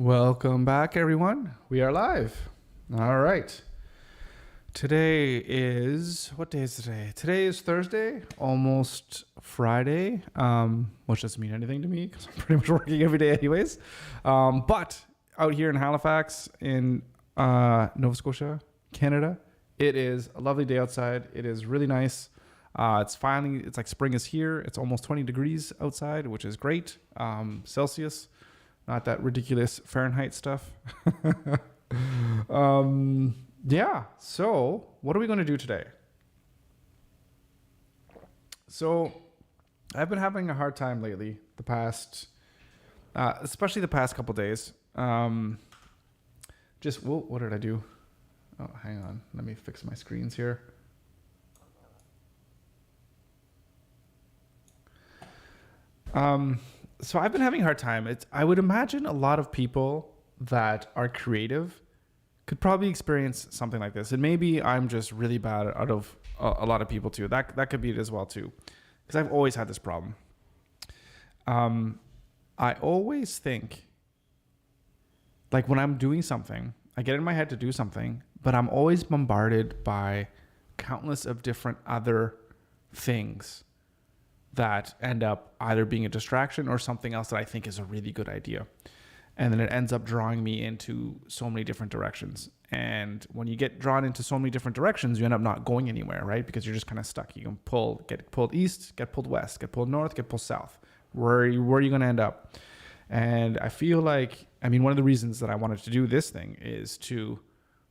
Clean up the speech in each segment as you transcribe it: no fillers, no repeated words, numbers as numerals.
Welcome back, everyone. We are live. All right. Today is, what day is today? Today is Thursday, almost Friday, which doesn't mean anything to me because I'm pretty much working every day anyways. But out here in Halifax, in Nova Scotia, Canada, it is a lovely day outside. It is really nice. It's like spring is here. It's almost 20 degrees outside, which is great. Celsius. Not that ridiculous Fahrenheit stuff. Yeah. So what are we going to do today? So I've been having a hard time lately, especially the past couple days. What did I do? Oh, hang on. Let me fix my screens here. So I've been having a hard time. I would imagine a lot of people that are creative could probably experience something like this. And maybe I'm just really bad out of a lot of people too. That could be it as well too. Because I've always had this problem. I always think, like when I'm doing something, I get in my head to do something, but I'm always bombarded by countless of different other things that end up either being a distraction or something else that I think is a really good idea. And then it ends up drawing me into so many different directions. And when you get drawn into so many different directions, you end up not going anywhere, right? Because you're just kind of stuck. You can get pulled east, get pulled west, get pulled north, get pulled south. Where are you going to end up? And I feel like, one of the reasons that I wanted to do this thing is to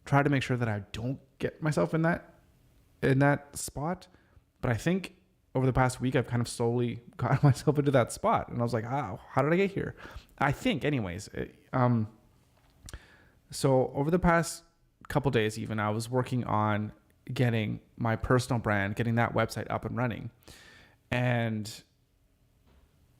try to make sure that I don't get myself in that spot. But I think over the past week, I've kind of slowly got myself into that spot. And I was like, how did I get here? I think anyways. So over the past couple days even, I was working on getting my personal brand, getting that website up and running. And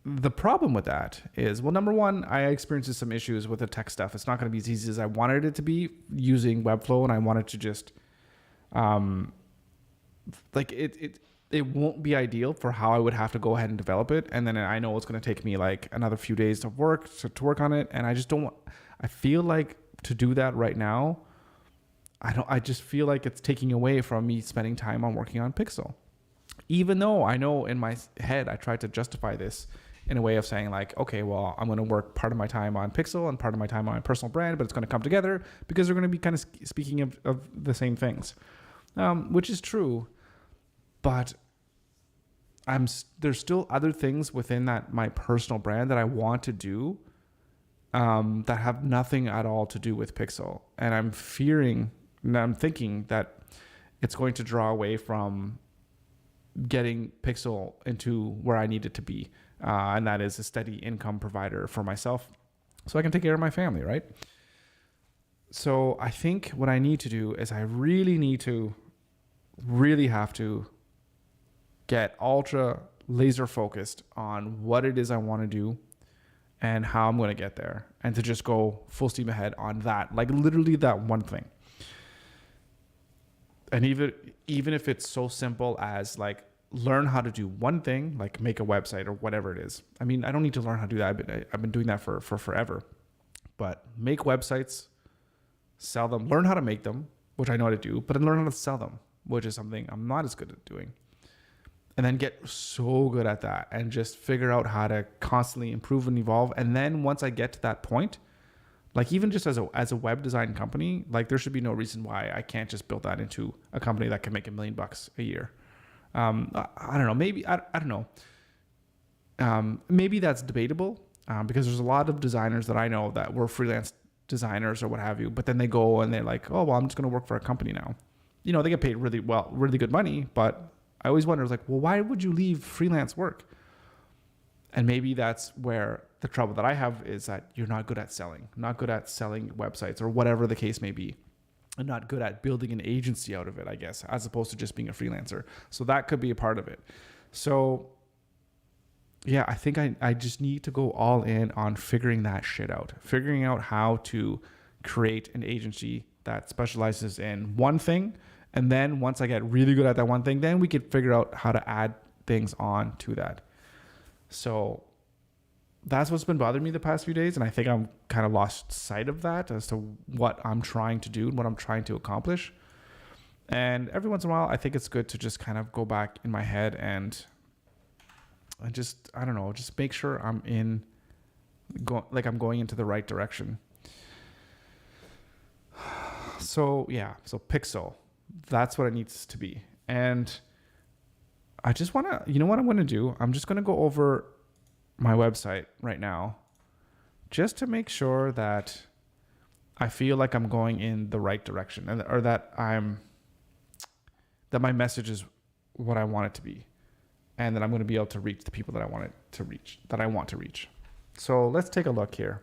the problem with that is, well, number one, I experienced some issues with the tech stuff. It's not going to be as easy as I wanted it to be using Webflow. And I wanted to just, it won't be ideal for how I would have to go ahead and develop it. And then I know it's going to take me like another few days to work on it. And I just I feel like to do that right now, I just feel like it's taking away from me spending time on working on Pixel. Even though I know in my head, I tried to justify this in a way of saying like, okay, well, I'm going to work part of my time on Pixel and part of my time on my personal brand, but it's going to come together because they're going to be kind of speaking of the same things, which is true. But there's still other things within my personal brand that I want to do that have nothing at all to do with Pixel. And I'm thinking that it's going to draw away from getting Pixel into where I need it to be. And that is a steady income provider for myself so I can take care of my family, right? So I think what I need to do is I really have to get ultra laser focused on what it is I want to do and how I'm going to get there, and to just go full steam ahead on that, like literally that one thing. And even if it's so simple as like learn how to do one thing, like make a website or whatever it is. I don't need to learn how to do that. I've been doing that for forever. But make websites, sell them, learn how to make them, which I know how to do, but then learn how to sell them, which is something I'm not as good at doing. And then get so good at that and just figure out how to constantly improve and evolve. And then once I get to that point, like even just as a web design company, like there should be no reason why I can't just build that into a company that can make $1 million a year. I don't know. Maybe, I don't know. Maybe that's debatable because there's a lot of designers that I know that were freelance designers or what have you, but then they go and they're like, oh, well, I'm just going to work for a company now. They get paid really good money, but I always wonder, like, well, why would you leave freelance work? And maybe that's where the trouble that I have is that you're not good at selling websites or whatever the case may be, and not good at building an agency out of it, I guess, as opposed to just being a freelancer. So that could be a part of it. So yeah, I think I just need to go all in on figuring that shit out, figuring out how to create an agency that specializes in one thing. And then once I get really good at that one thing, then we could figure out how to add things on to that. So that's what's been bothering me the past few days. And I think I'm kind of lost sight of that as to what I'm trying to do and what I'm trying to accomplish. And every once in a while, I think it's good to just kind of go back in my head and just, I don't know, just make sure I'm I'm going into the right direction. So yeah, so Pixel, that's what it needs to be. And I just want to, you know what I'm going to do? I'm just going to go over my website right now just to make sure that I feel like I'm going in the right direction, or that my message is what I want it to be, and that I'm going to be able to reach the people that I want to reach. So let's take a look here.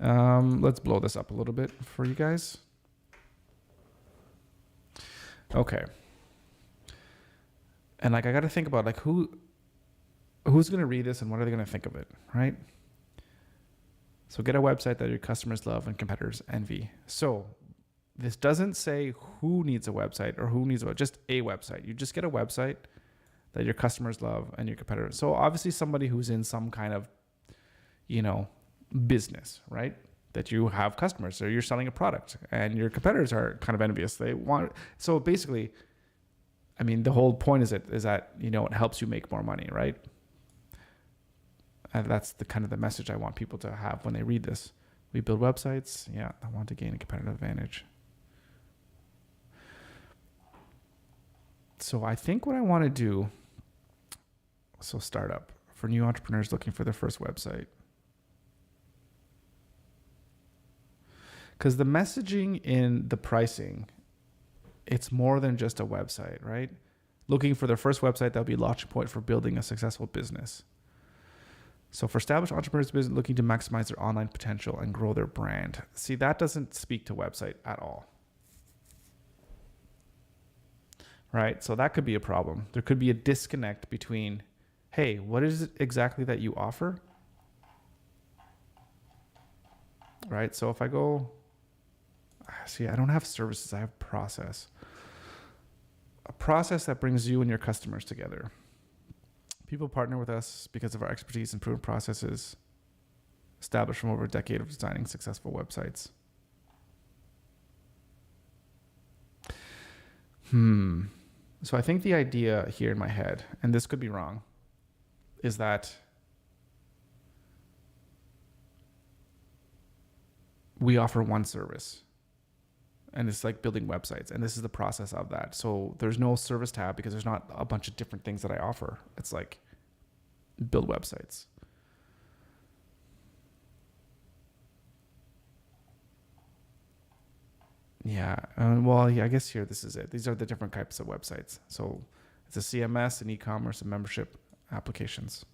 Let's blow this up a little bit for you guys. Okay. And like, I got to think about like who's going to read this and what are they going to think of it, right? So get a website that your customers love and competitors envy. So this doesn't say who needs a website or who needs just a website. You just get a website that your customers love and your competitors. So obviously somebody who's in some kind of, business, right? That you have customers, or you're selling a product and your competitors are kind of envious. So basically, I mean, the whole point is that, it helps you make more money, right? And that's the kind of the message I want people to have when they read this. We build websites. Yeah, I want to gain a competitive advantage. So I think what I want to do, startup for new entrepreneurs looking for their first website. Because the messaging in the pricing, it's more than just a website, right? Looking for their first website, that'll be a launching point for building a successful business. So for established entrepreneurs looking to maximize their online potential and grow their brand. See, that doesn't speak to website at all. Right? So that could be a problem. There could be a disconnect between, hey, what is it exactly that you offer? Right? So if I go, see, I don't have services, I have process. A process that brings you and your customers together. People partner with us because of our expertise in proven processes established from over a decade of designing successful websites. So I think the idea here in my head, and this could be wrong, is that we offer one service. And it's like building websites. And this is the process of that. So there's no service tab because there's not a bunch of different things that I offer. It's like build websites. Yeah. I guess here, this is it. These are the different types of websites. So it's a CMS, an e-commerce, and membership applications.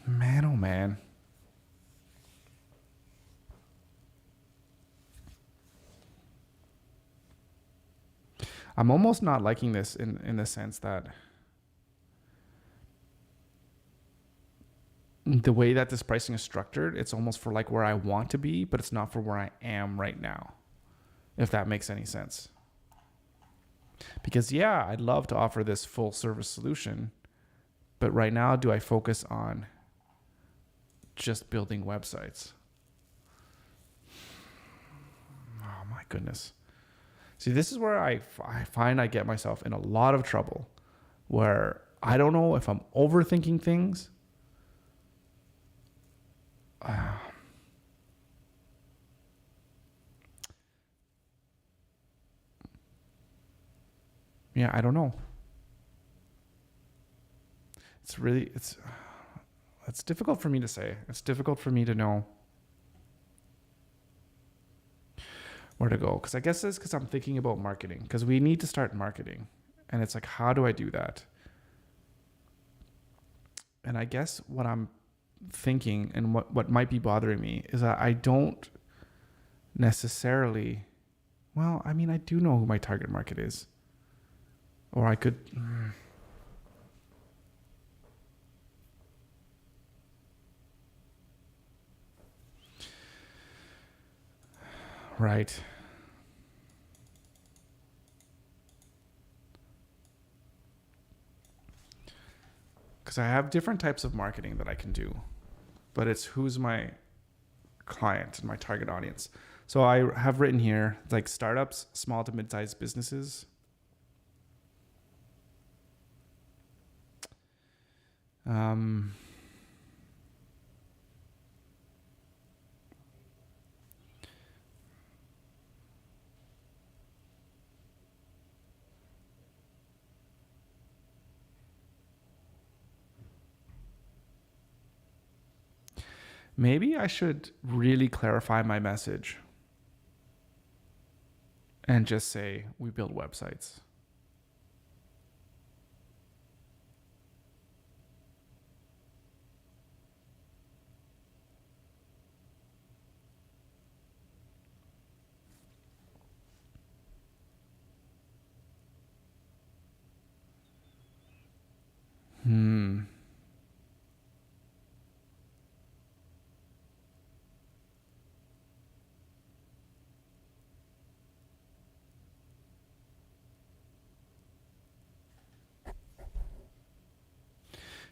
Man, oh man. I'm almost not liking this in the sense that the way that this pricing is structured, it's almost for like where I want to be, but it's not for where I am right now, if that makes any sense. Because yeah, I'd love to offer this full service solution, but right now, do I focus on just building websites? Oh my goodness. See, this is where I find I get myself in a lot of trouble, where I don't know if I'm overthinking things. Yeah, I don't know. It's difficult for me to say. It's difficult for me to know where to go. Because I guess it's because I'm thinking about marketing. Because we need to start marketing. And it's like, how do I do that? And I guess what I'm thinking and what might be bothering me is that I don't necessarily, I do know who my target market is. Or I could, Right. Because I have different types of marketing that I can do, but it's who's my client and my target audience. So I have written here like startups, small to mid-sized businesses. Maybe I should really clarify my message and just say we build websites.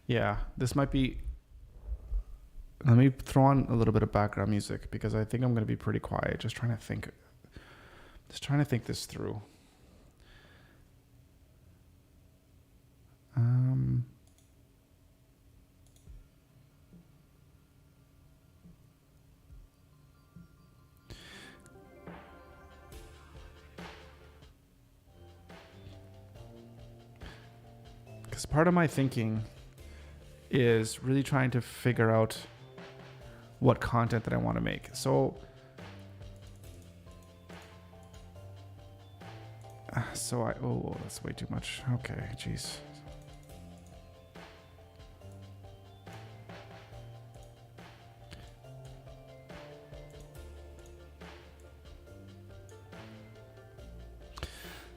Yeah, this might be. Let me throw on a little bit of background music because I think I'm going to be pretty quiet. Just trying to think this through. Because part of my thinking is really trying to figure out what content that I want to make. So that's way too much. Okay, jeez.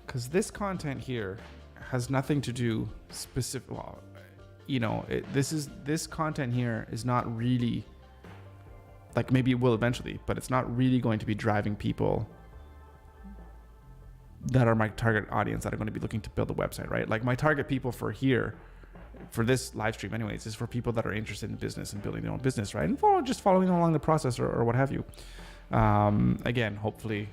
Because this content here has nothing to do specific. Well, this content here is not really, like, maybe it will eventually, but it's not really going to be driving people that are my target audience that are going to be looking to build a website, right? Like, my target people for this live stream anyways, is for people that are interested in business and building their own business, right? And just following along the process or what have you. Again, hopefully,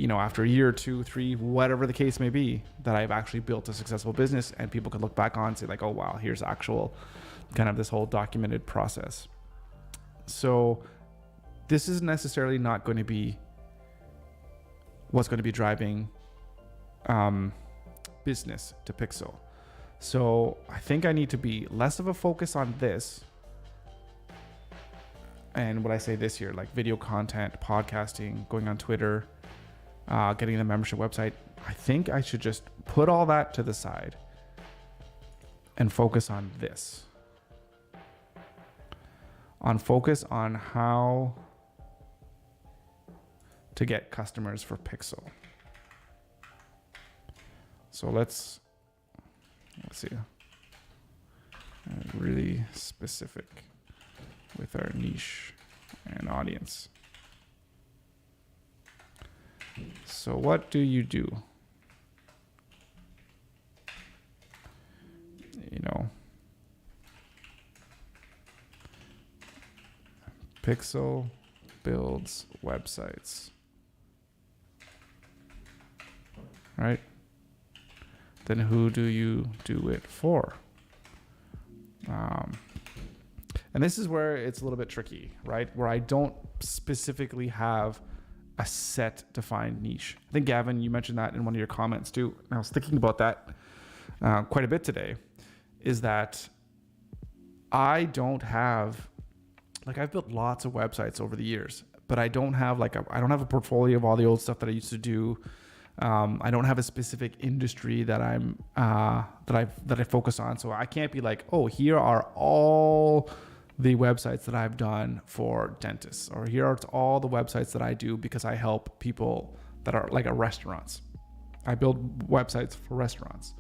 after a year, 2, 3, whatever the case may be, that I've actually built a successful business and people can look back on and say like, oh wow, here's actual kind of this whole documented process. So this is necessarily not going to be what's going to be driving business to Pixel. So I think I need to be less of a focus on this. And what I say this year, like video content, podcasting, going on Twitter, getting the membership website, I think I should just put all that to the side and focus on this. Focus on how to get customers for Pixel. So let's see. Really specific with our niche and audience. So what do you do? Pixel builds websites. Right? Then who do you do it for? And this is where it's a little bit tricky, right? Where I don't specifically have a set defined niche. I think, Gavin, you mentioned that in one of your comments too. And I was thinking about that quite a bit today, is that I don't have, like, I've built lots of websites over the years, but I don't have I don't have a portfolio of all the old stuff that I used to do. I don't have a specific industry that I focus on. So I can't be like, oh, here are all the websites that I've done for dentists, or here are all the websites that I do because I help people that are like restaurants. I build websites for restaurants.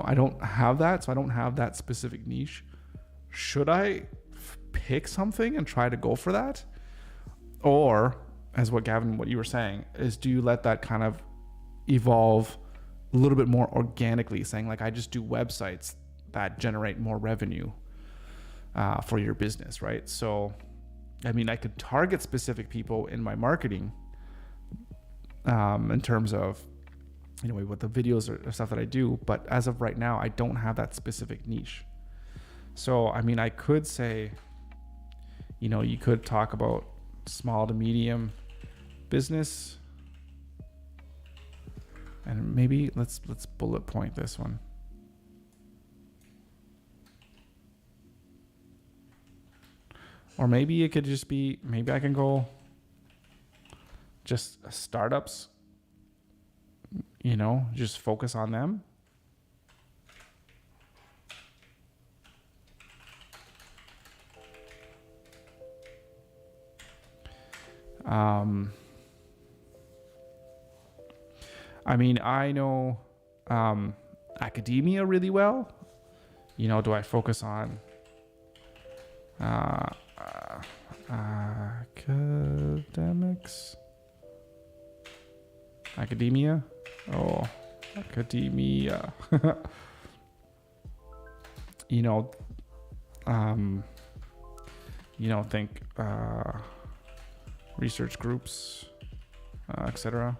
I don't have that. So I don't have that specific niche. Should I pick something and try to go for that? Or as what you were saying, is do you let that kind of evolve a little bit more organically, saying like, I just do websites that generate more revenue for your business, right? So, I mean, I could target specific people in my marketing in terms of, you know, what the videos or stuff that I do. But as of right now, I don't have that specific niche. So, I mean, I could say, you know, you could talk about small to medium business, and maybe let's bullet point this one. Or maybe it could just be, maybe I can go just startups, you know, just focus on them. I mean, I know academia really well. You know, do I focus on academics? Academia? Oh, academia. You know, think research groups, etc.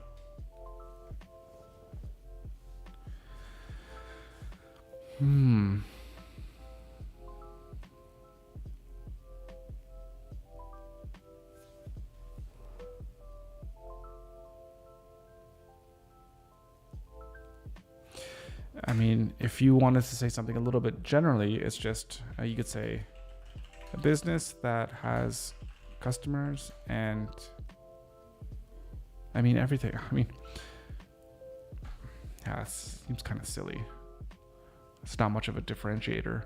I mean, if you wanted to say something a little bit generally, it's just, you could say a business that has customers and, I mean, everything. I mean, yeah, it seems kind of silly. It's not much of a differentiator.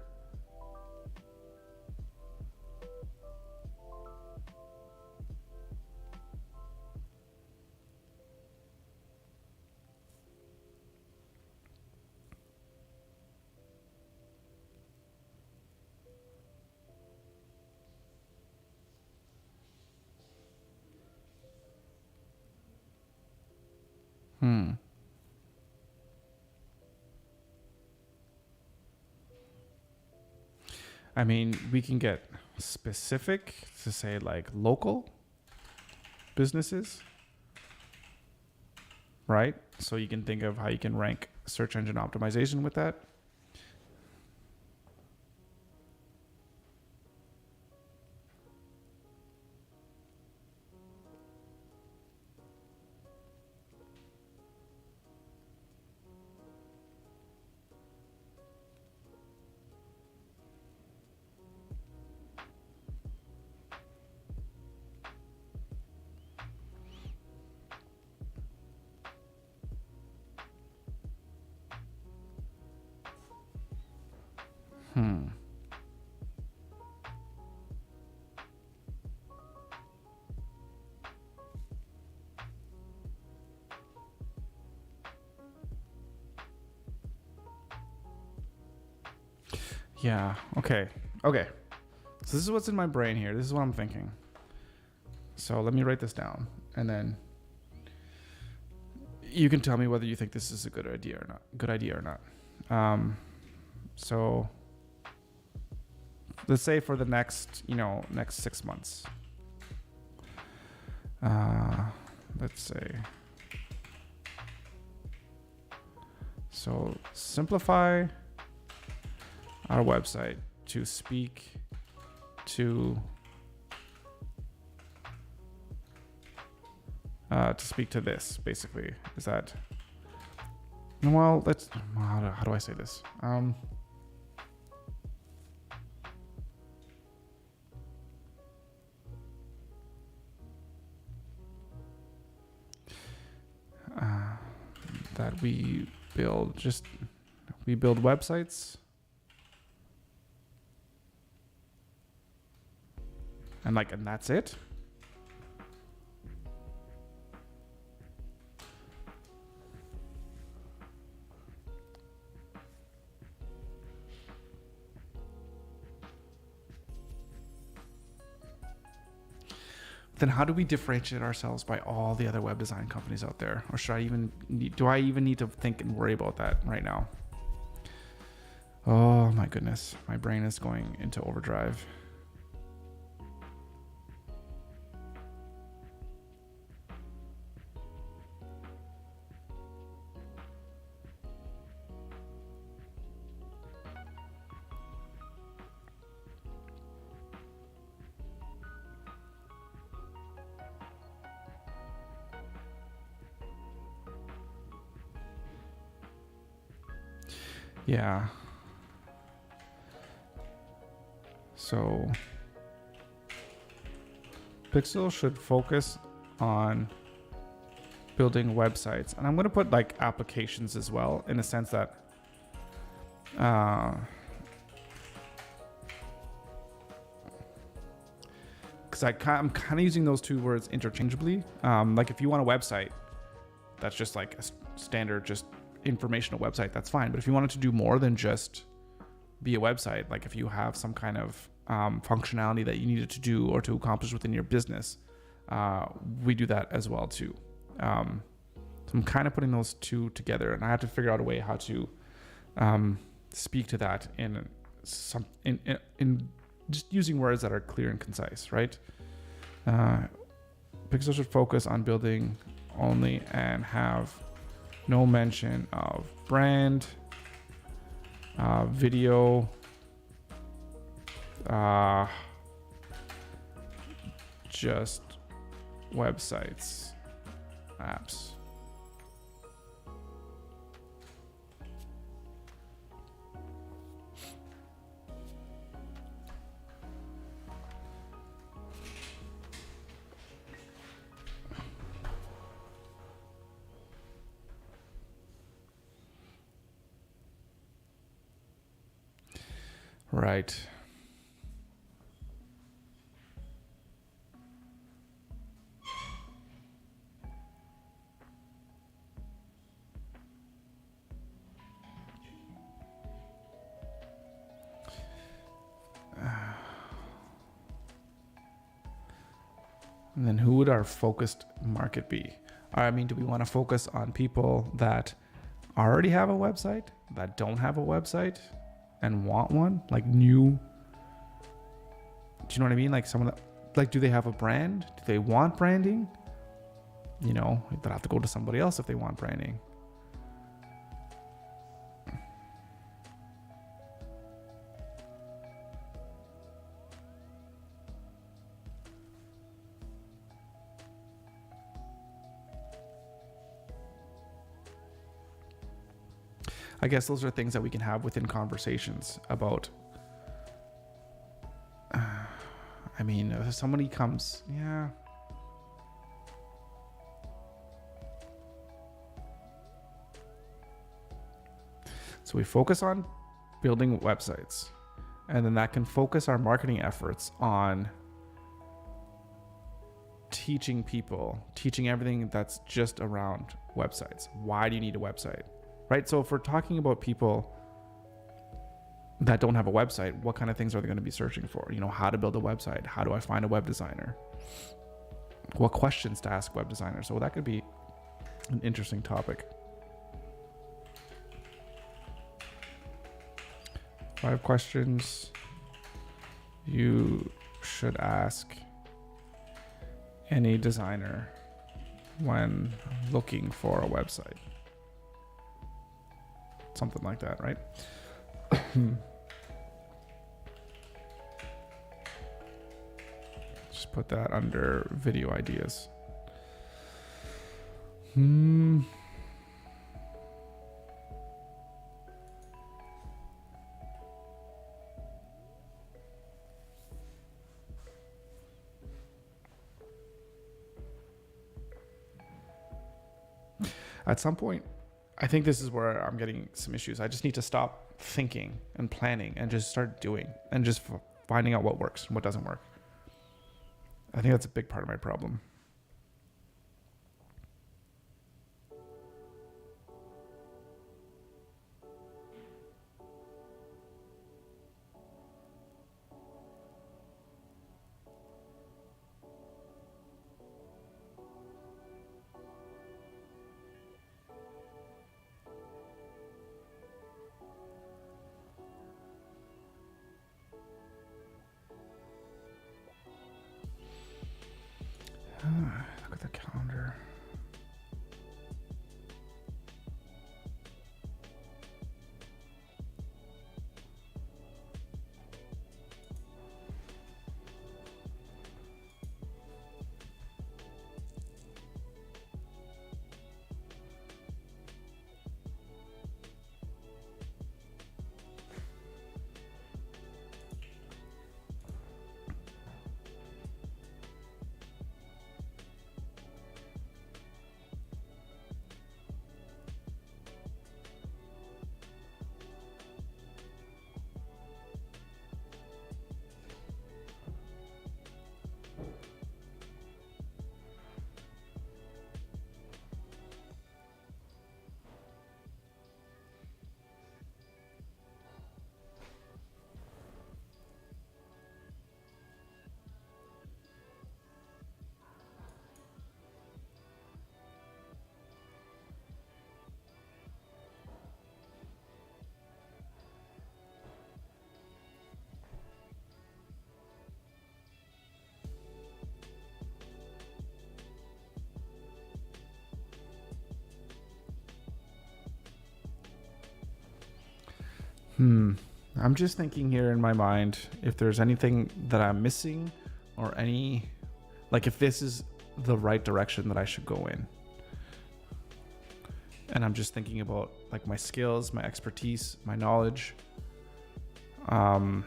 I mean, we can get specific to say like local businesses, right? So you can think of how you can rank search engine optimization with that. Yeah. Okay. So this is what's in my brain here. This is what I'm thinking. So let me write this down, and then you can tell me whether you think this is a good idea or not. So let's say for the next 6 months. Let's say. So simplify our website to speak to this, basically. Is that, well, how do I say this? That we build websites and that's it. then how do we differentiate ourselves by all the other web design companies out there? Or do I even need to think and worry about that right now? Oh my goodness, my brain is going into overdrive. Yeah. So Pixel should focus on building websites. And I'm going to put like applications as well, in a sense that because I'm kind of using those two words interchangeably. Like if you want a website, that's just like a standard, just informational website, that's fine. But if you wanted to do more than just be a website, like if you have some kind of functionality that you needed to do or to accomplish within your business, we do that as well too. So I'm kind of putting those two together, and I have to figure out a way how to speak to that in just using words that are clear and concise, right? Pixel should focus on building only and have no mention of brand, video, just websites, apps. Right. And then who would our focused market be? I mean, do we want to focus on people that already have a website, that don't have a website and want one? Like new, do you know what I mean? Like someone that, like, do they have a brand? Do they want branding? You know, they'll have to go to somebody else if they want branding. I guess those are things that we can have within conversations about. I mean, if somebody comes, yeah. So we focus on building websites, and then that can focus our marketing efforts on teaching everything that's just around websites. Why do you need a website? Right? So if we're talking about people that don't have a website, what kind of things are they going to be searching for? You know, how to build a website? How do I find a web designer? What questions to ask web designers? So that could be an interesting topic. 5 questions you should ask any designer when looking for a website. Something like that, right? Just put that under video ideas. At some point, I think this is where I'm getting some issues. I just need to stop thinking and planning and just start doing and just finding out what works and what doesn't work. I think that's a big part of my problem. I'm just thinking here in my mind if there's anything that I'm missing or like if this is the right direction that I should go in. And I'm just thinking about like my skills, my expertise, my knowledge. And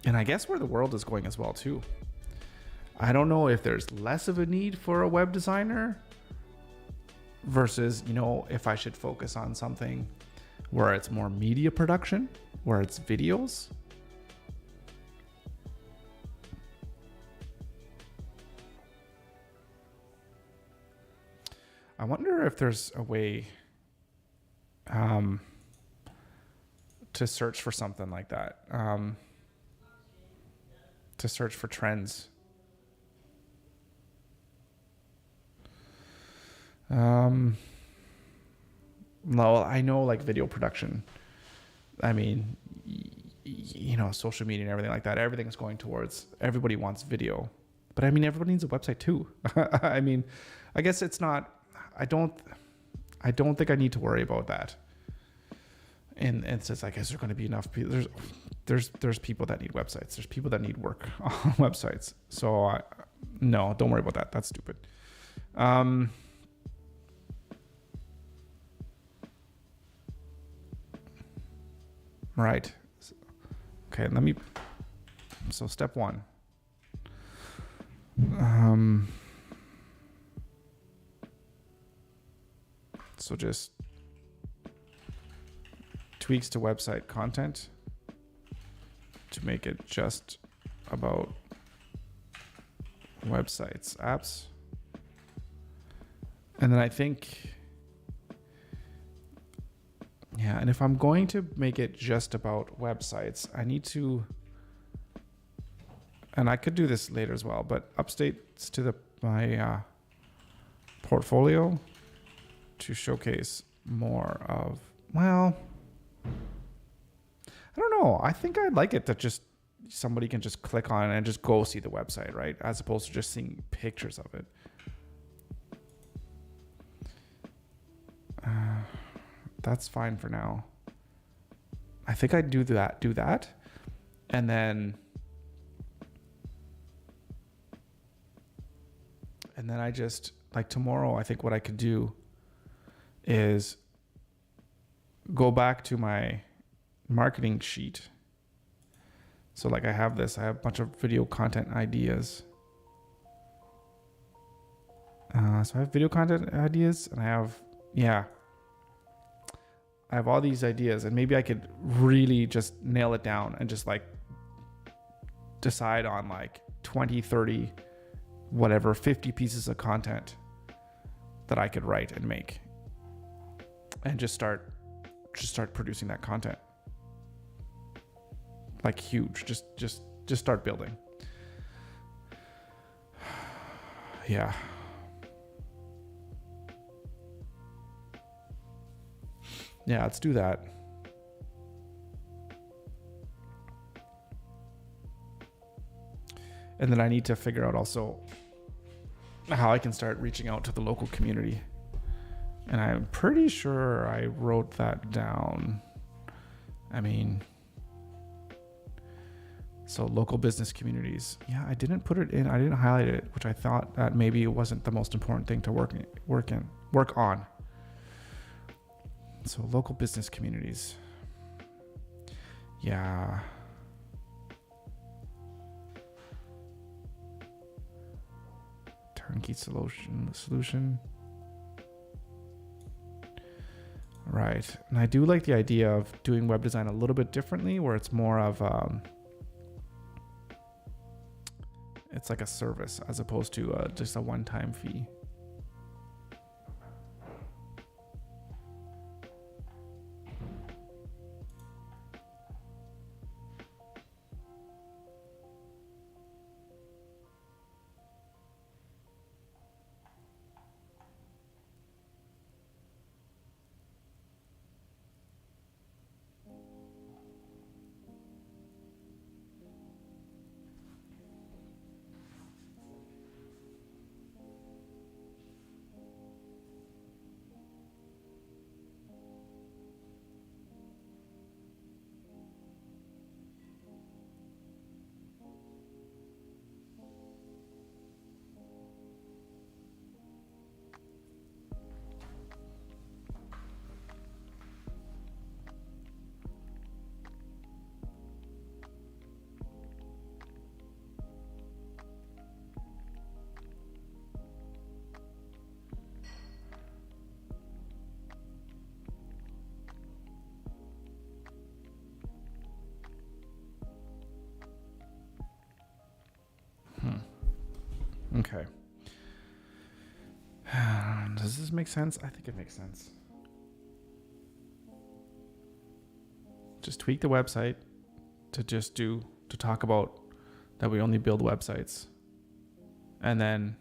I guess where the world is going as well too. I don't know if there's less of a need for a web designer versus, if I should focus on something where it's more media production, where it's videos. I wonder if there's a way to search for something like that, to search for trends. No, I know like video production. I mean, social media and everything like that. Everything's going towards, everybody wants video. But I mean, everybody needs a website too. I mean, I guess it's not, I don't think I need to worry about that. And it's just like, is there going to be enough people? There's people that need websites. There's people that need work on websites. So no, don't worry about that. That's stupid. Right. Okay. So step one. So just tweaks to website content to make it just about websites, apps. And then I think, and if I'm going to make it just about websites, I need to, and I could do this later as well, but updates to my portfolio to showcase more of, I don't know. I think I'd like it that just somebody can just click on it and just go see the website, right? As opposed to just seeing pictures of it. That's fine for now. I think I'd do that. And then I just, like tomorrow, I think what I could do is go back to my marketing sheet. So like I have a bunch of video content ideas. So I have video content ideas and I have all these ideas, and maybe I could really just nail it down and just like decide on like 20, 30, whatever, 50 pieces of content that I could write and make, and just start producing that content. Like huge, just start building. Yeah. Yeah, let's do that. And then I need to figure out also how I can start reaching out to the local community. And I'm pretty sure I wrote that down. I mean, so local business communities. Yeah, I didn't put it in. I didn't highlight it, which I thought that maybe it wasn't the most important thing to work on. So local business communities. Yeah. Turnkey solution. Right. And I do like the idea of doing web design a little bit differently, where it's more of it's like a service as opposed to just a one-time fee. Okay. Does this make sense? I think it makes sense. Just tweak the website to talk about that we only build websites. And then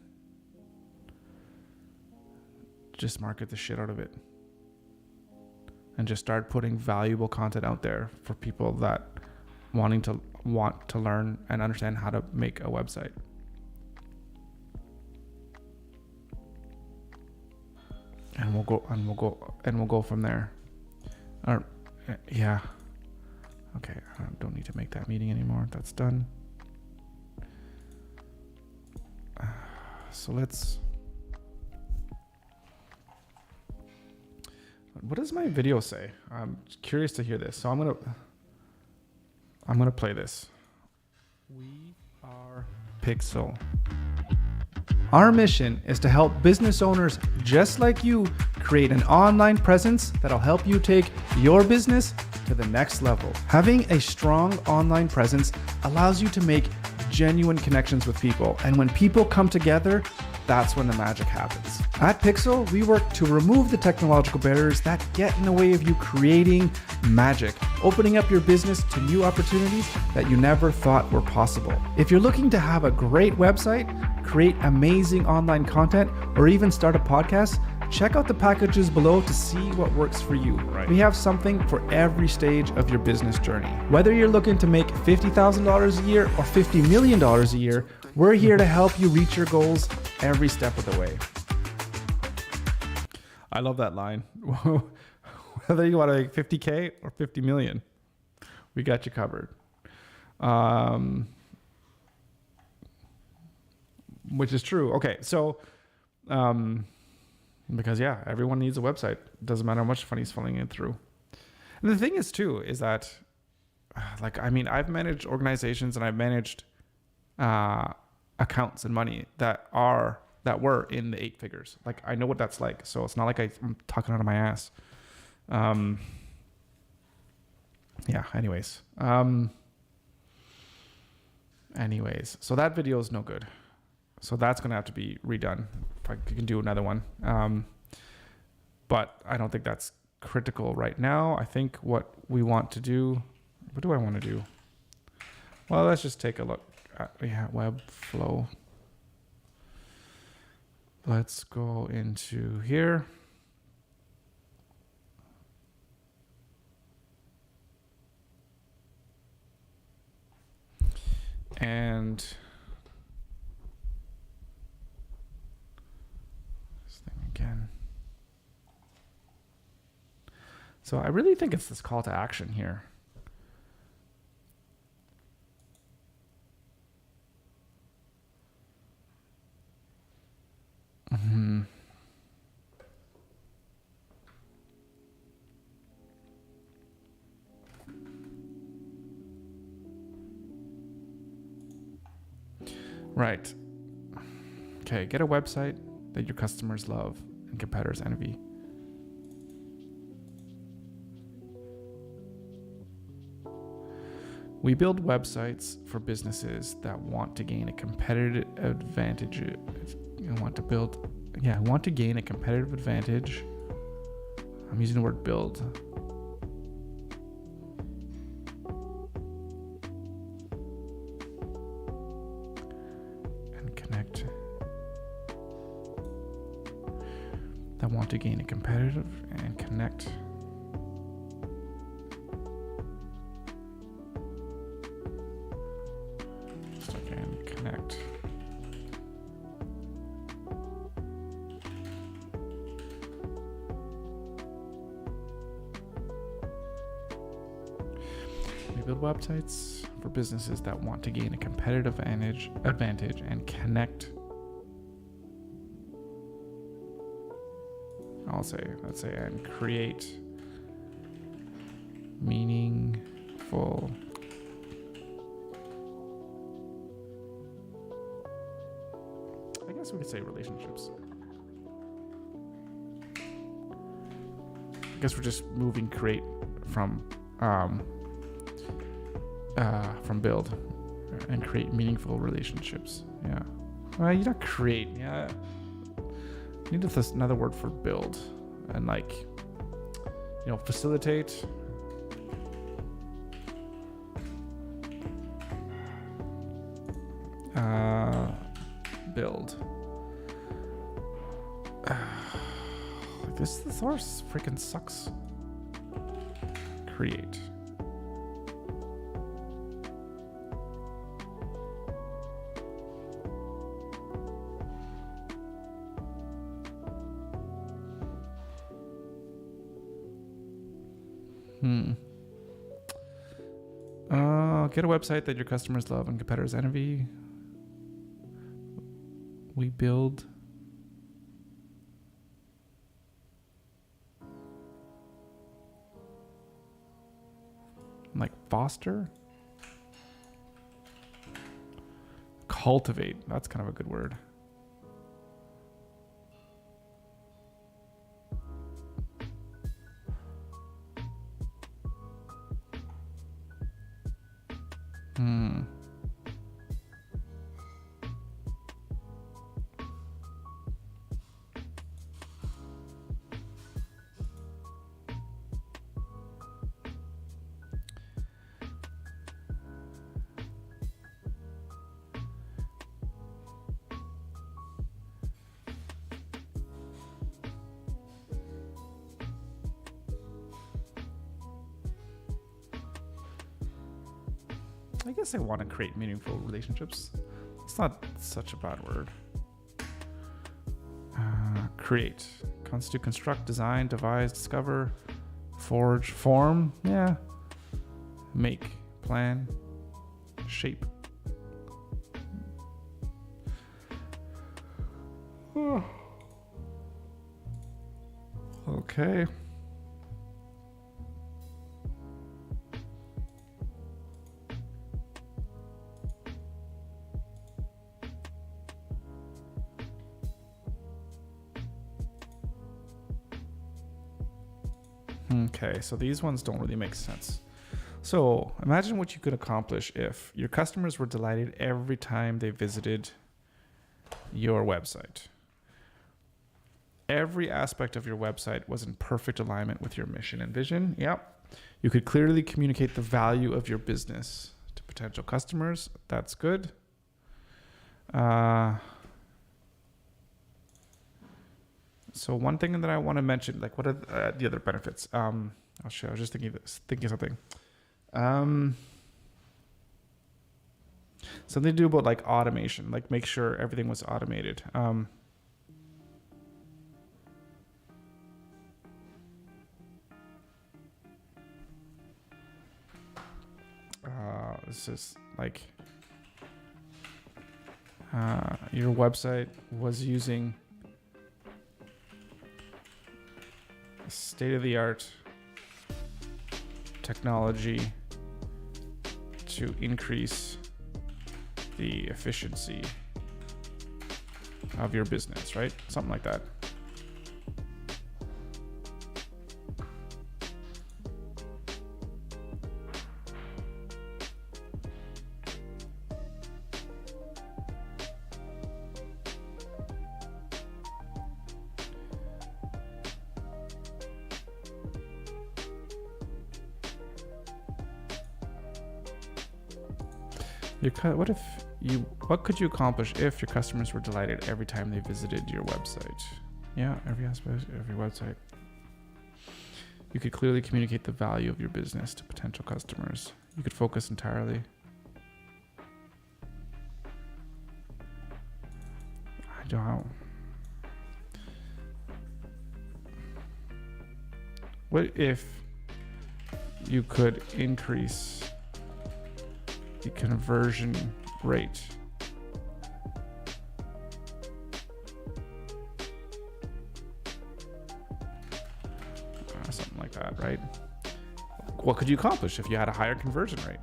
just market the shit out of it. And just start putting valuable content out there for people that want to learn and understand how to make a website. And we'll go from there. Yeah. Okay, I don't need to make that meeting anymore. That's done. So let's. What does my video say? I'm curious to hear this. So I'm gonna play this. We are Pixel. Our mission is to help business owners just like you create an online presence that'll help you take your business to the next level. Having a strong online presence allows you to make genuine connections with people. And when people come together, that's when the magic happens. At Pixel, we work to remove the technological barriers that get in the way of you creating magic, opening up your business to new opportunities that you never thought were possible. If you're looking to have a great website, create amazing online content, or even start a podcast, check out the packages below to see what works for you. Right. We have something for every stage of your business journey. Whether you're looking to make $50,000 a year or $50 million a year, we're here to help you reach your goals every step of the way. I love that line. Whether you want to make 50K or 50 million, we got you covered. Which is true. Okay, so because yeah, everyone needs a website. Doesn't matter how much money's falling in through. And the thing is too, is that I've managed organizations and I've managed accounts and money that were in the 8 figures. Like I know what that's like. So it's not like I'm talking out of my ass. Yeah. Anyways, so that video is no good. So that's going to have to be redone. If I can do another one. But I don't think that's critical right now. I think what we want to do, what do I want to do? Well, let's just take a look at Webflow. Let's go into here. And this thing again. So I really think it's this call to action here. Mm-hmm. Right. Okay, get a website that your customers love and competitors envy. We build websites for businesses that want to gain a competitive advantage. Want to gain a competitive advantage. I'm using the word build. And connect. That want to gain a competitive and connect. Connect. We build websites for businesses that want to gain a competitive advantage and connect. Let's say, and create meaningful we could say relationships. I guess we're just moving create from build and create meaningful relationships. Yeah. Well, you don't create. Yeah. You need another word for build. And like, facilitate. Build. This source freaking sucks. Create. Get a website that your customers love and competitors envy. We build. Like foster. Cultivate. That's kind of a good word. I guess I want to create meaningful relationships. It's not such a bad word. Create. Constitute, construct, design, devise, discover, forge, form. Yeah. Make, plan, shape. Okay. Okay, so these ones don't really make sense. So imagine what you could accomplish if your customers were delighted every time they visited your website. Every aspect of your website was in perfect alignment with your mission and vision. Yep. You could clearly communicate the value of your business to potential customers. That's good. So one thing that I want to mention, like, what are the other benefits? I'll show. I was just thinking something. Something to do about like automation, like make sure everything was automated. This is like your website was using state-of-the-art technology to increase the efficiency of your business, right? Something like that. What could you accomplish if your customers were delighted every time they visited your website? Yeah, every aspect of your website. You could clearly communicate the value of your business to potential customers. You could focus entirely. I don't know. What if you could increase the conversion rate? Something like that, right? What could you accomplish if you had a higher conversion rate?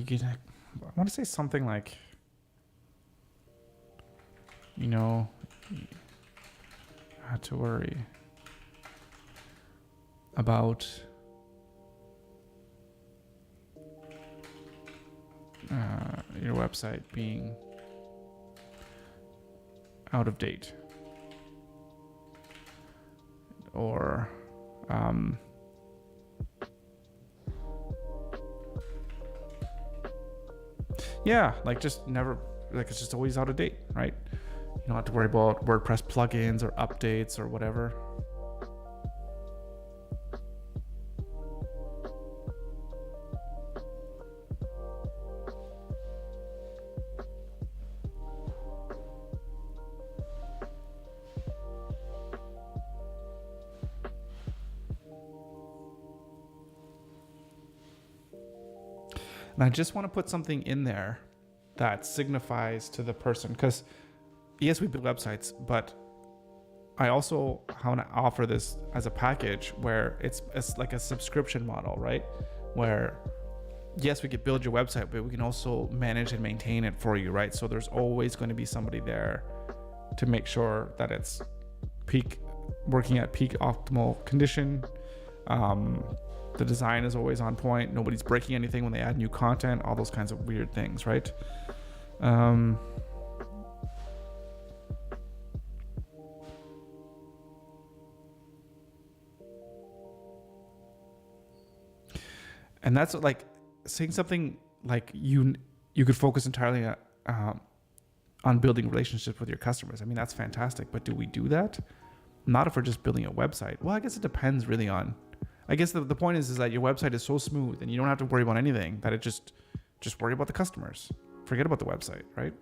I want to say something like, not to worry about your website being out of date, or like just never, like it's just always out of date, right? You don't have to worry about WordPress plugins or updates or whatever. And I just want to put something in there that signifies to the person, because yes, we build websites, but I also want to offer this as a package where it's like a subscription model, right? Where yes, we could build your website, but we can also manage and maintain it for you, right? So there's always going to be somebody there to make sure that it's working at peak optimal condition. The design is always on point. Nobody's breaking anything when they add new content, all those kinds of weird things, right? And that's like saying something like you could focus entirely on building relationships with your customers. I mean, that's fantastic, but do we do that? Not if we're just building a website. Well, I guess it depends really on, I guess the point is that your website is so smooth and you don't have to worry about anything, that it just worry about the customers. Forget about the website, right?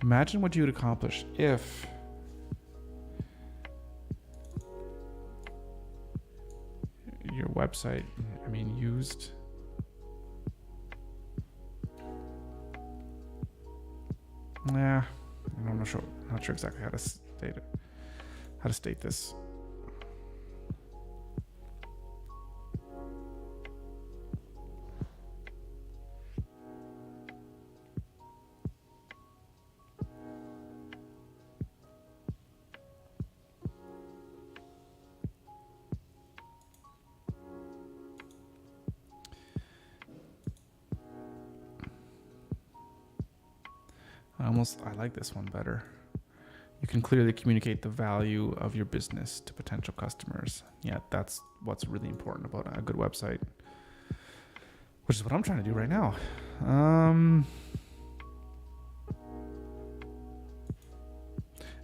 Imagine what you would accomplish if your website, used I'm not sure exactly how to state this. I like this one better. You can clearly communicate the value of your business to potential customers. Yeah, that's what's really important about a good website, which is what I'm trying to do right now.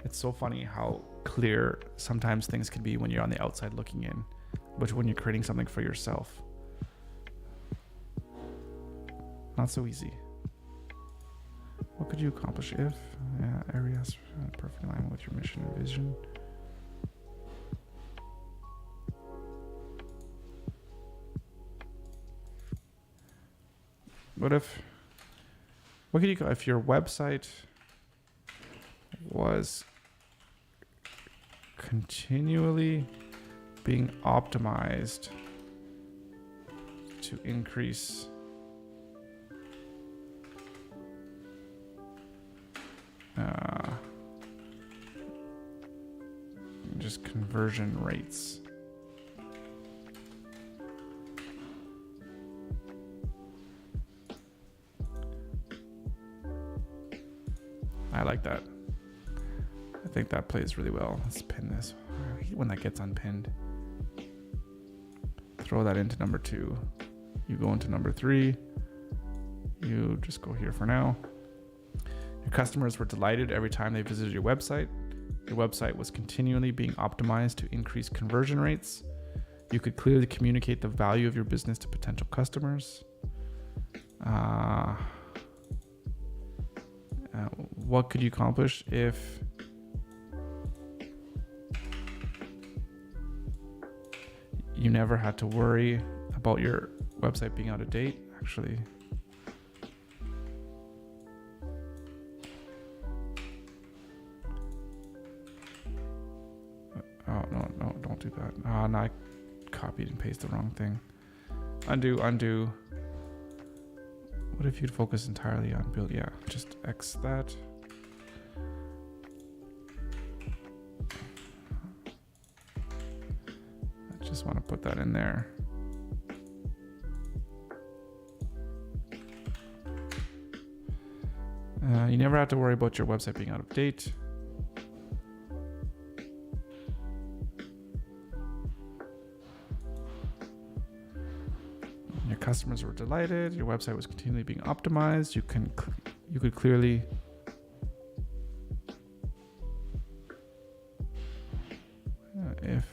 It's so funny how clear sometimes things can be when you're on the outside looking in, but when you're creating something for yourself, not so easy. What could you accomplish if areas perfect alignment with your mission and vision? What could you, if your website was continually being optimized to increase just conversion rates. I like that. I think that plays really well. Let's pin this. I hate when that gets unpinned. Throw that into number 2. You go into number 3. You just go here for now. Your customers were delighted every time they visited your website. Your website was continually being optimized to increase conversion rates. You could clearly communicate the value of your business to potential customers. What could you accomplish if You never had to worry about your website being out of date. Actually, oh, no, don't do that. No, I copied and pasted the wrong thing. Undo. What if you'd focus entirely on build? Yeah, just X that. I just want to put that in there. You never have to worry about your website being out of date. Your customers were delighted. Your website was continually being optimized. You could clearly if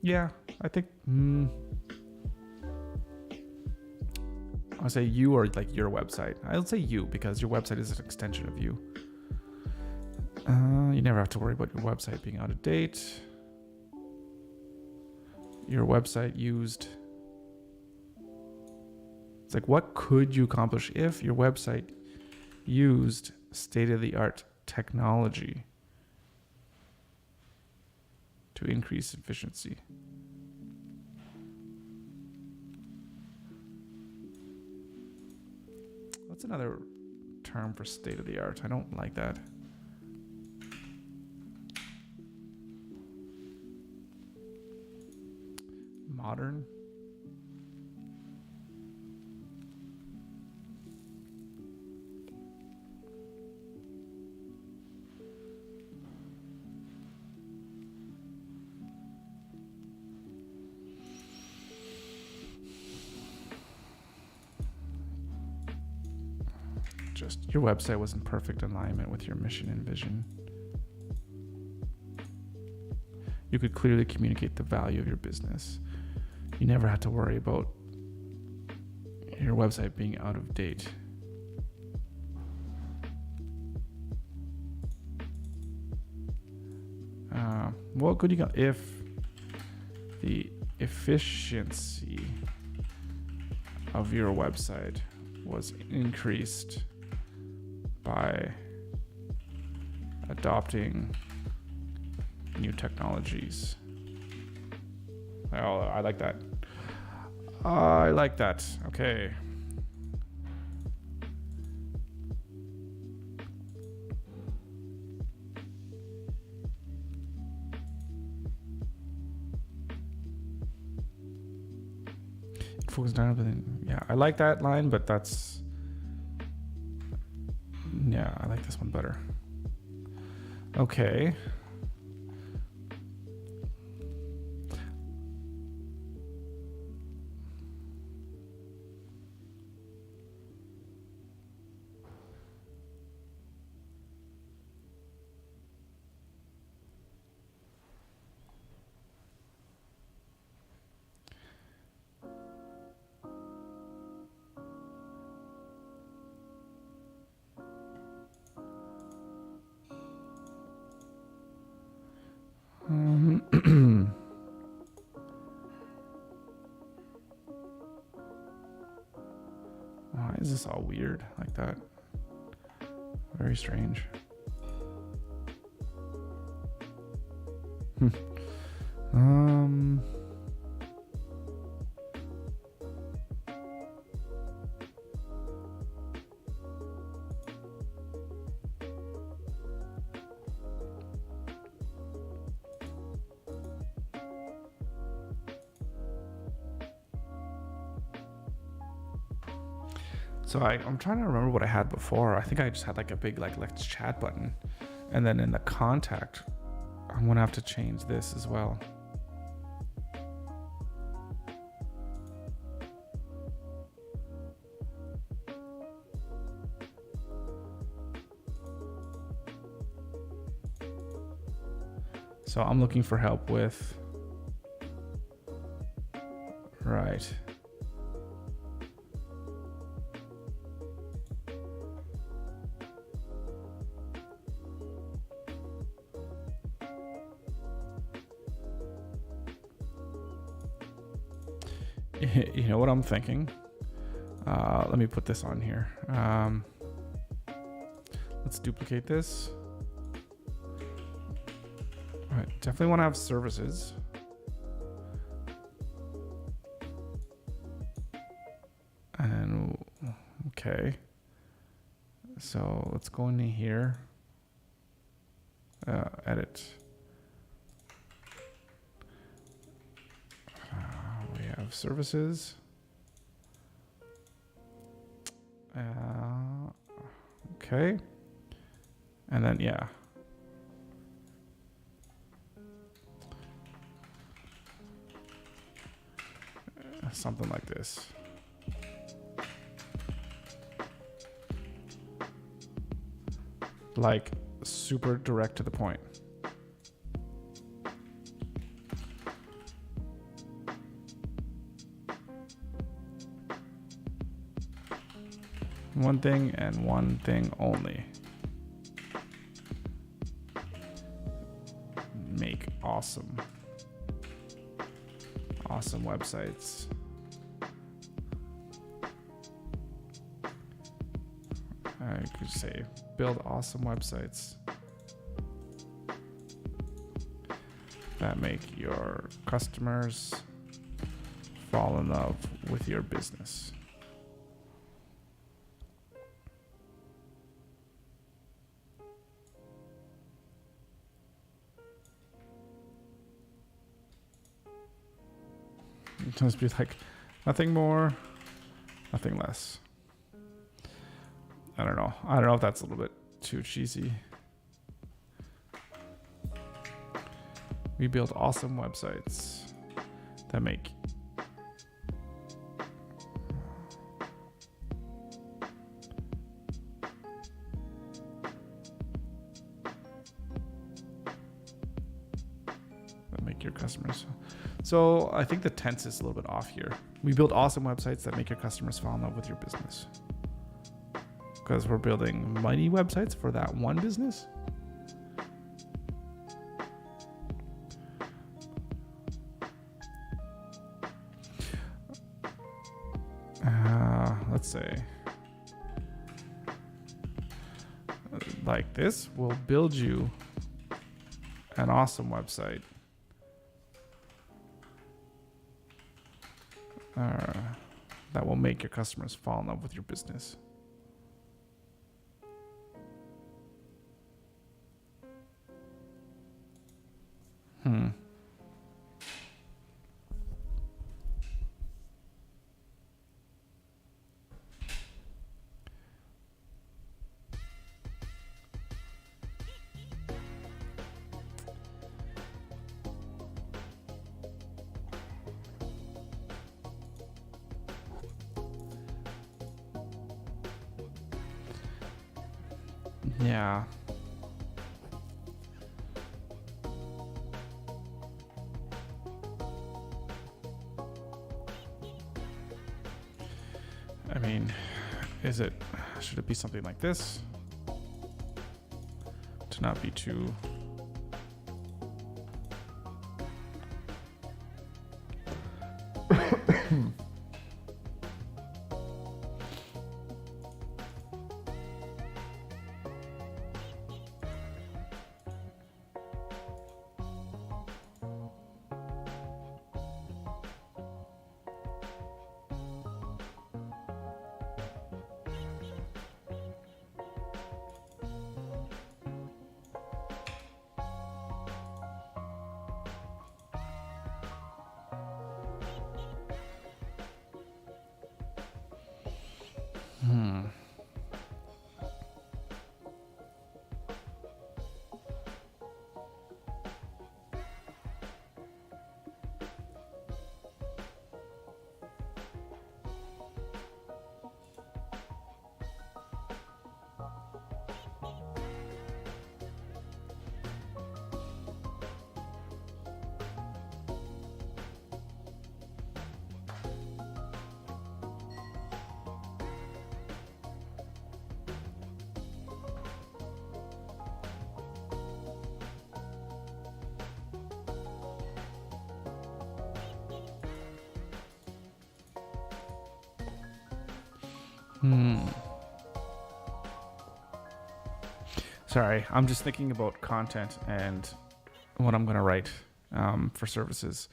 yeah, I think I'll say you or like your website. I'll say you because your website is an extension of you. You never have to worry about your website being out of date. Your website used. It's like, what could you accomplish if your website used state-of-the-art technology to increase efficiency? What's another term for state-of-the-art? I don't like that. Modern. Just your website was in perfect alignment with your mission and vision. You could clearly communicate the value of your business. You never had to worry about your website being out of date. What could you go if the efficiency of your website was increased by adopting new technologies? Oh, I like that. I like that. Okay. Focus down, but then, yeah, I like that line, but that's, yeah, I like this one better. Okay. Why is this all weird like that? Very strange. So I'm trying to remember what I had before. I think I just had like a big like let's chat button. And then in the contact, I'm gonna have to change this as well. So I'm looking for help with, right. You know what I'm thinking? Let me put this on here. Let's duplicate this. All right, definitely want to have services. And okay. So let's go into here. Edit. We have services. Okay. And then, yeah. Something like this. Like super direct to the point. One thing and one thing only. Make awesome websites. I could say build awesome websites that make your customers fall in love with your business. Just be like, nothing more, nothing less. I don't know. I don't know if that's a little bit too cheesy. We build awesome websites that make your customers. So I think the tense is a little bit off here. We build awesome websites that make your customers fall in love with your business. Because we're building money websites for that one business. Let's say like this will build you an awesome website. That will make your customers fall in love with your business. Yeah. I mean, should it be something like this? To not be too... Sorry, I'm just thinking about content and what I'm going to write for services.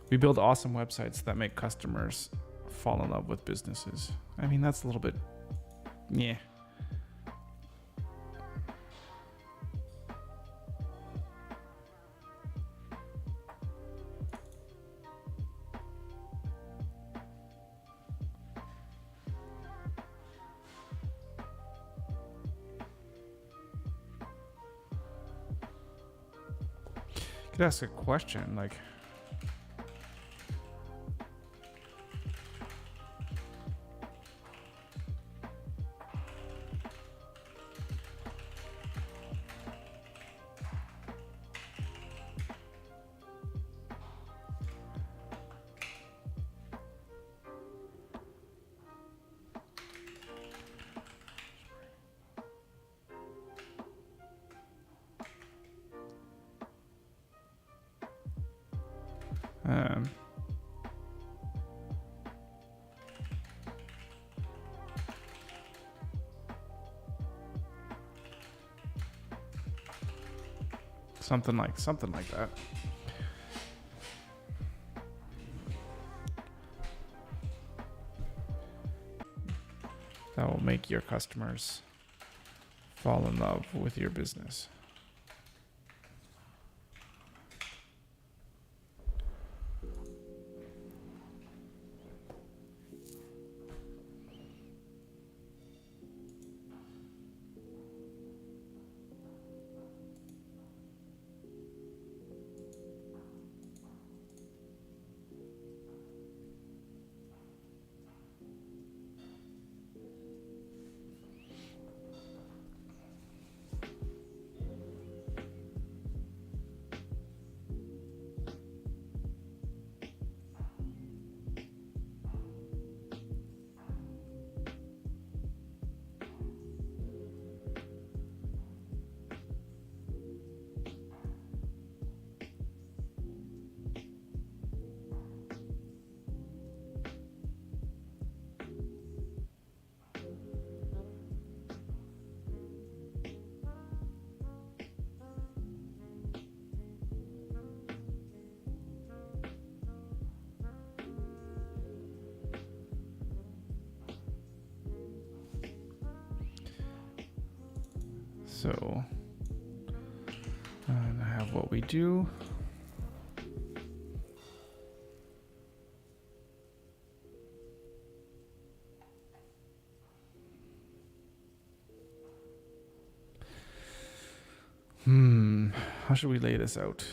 We build awesome websites that make customers fall in love with businesses. I mean, that's a little bit, yeah. You could ask a question like, something like that. That will make your customers fall in love with your business. So, and I have what we do. How should we lay this out?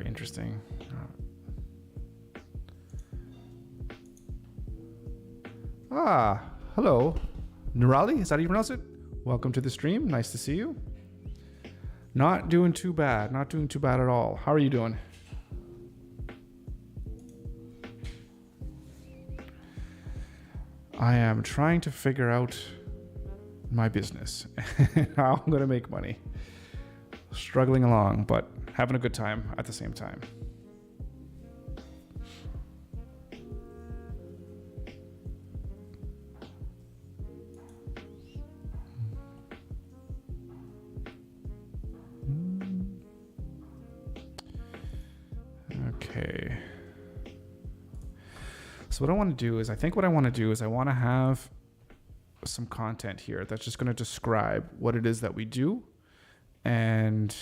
Interesting. Hello. Nurali, is that how you pronounce it? Welcome to the stream. Nice to see you. Not doing too bad. Not doing too bad at all. How are you doing? I am trying to figure out my business and how I'm going to make money. Struggling along, but having a good time at the same time. Okay. So what I want to do is, I want to have some content here that's just going to describe what it is that we do, and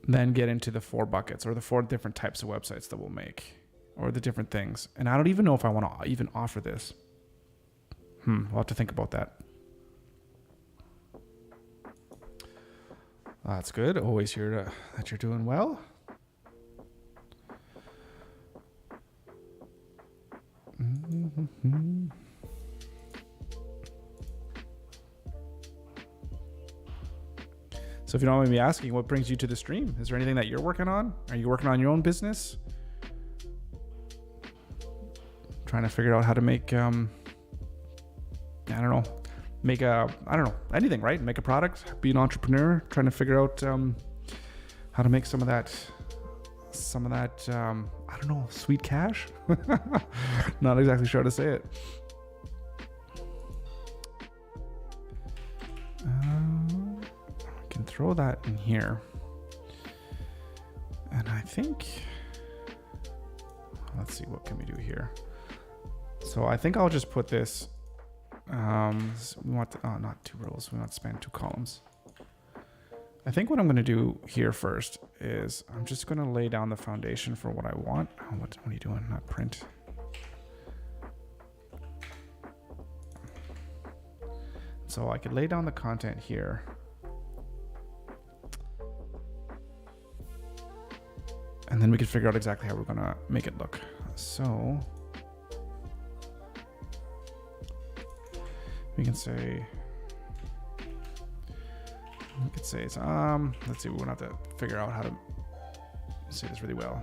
then get into the 4 buckets or the 4 different types of websites that we'll make. or the different things. And I don't even know if I want to even offer this. We'll have to think about that. That's good. Always hear that you're doing well. Mm-hmm. So if you don't mind me asking, what brings you to the stream? Is there anything that you're working on? Are you working on your own business? Trying to figure out how to make, anything, right? Make a product, be an entrepreneur, trying to figure out how to make some of that, sweet cash. Not exactly sure how to say it. I can throw that in here. And I think, let's see, what can we do here? So I think I'll just put this, we want, not 2 rows, we want to span 2 columns. I think what I'm going to do here first is I'm just going to lay down the foundation for what I want. What are you doing? Not print. So I could lay down the content here. And then we can figure out exactly how we're going to make it look. So we can say, it's, let's see, we're going to have to figure out how to say this really well.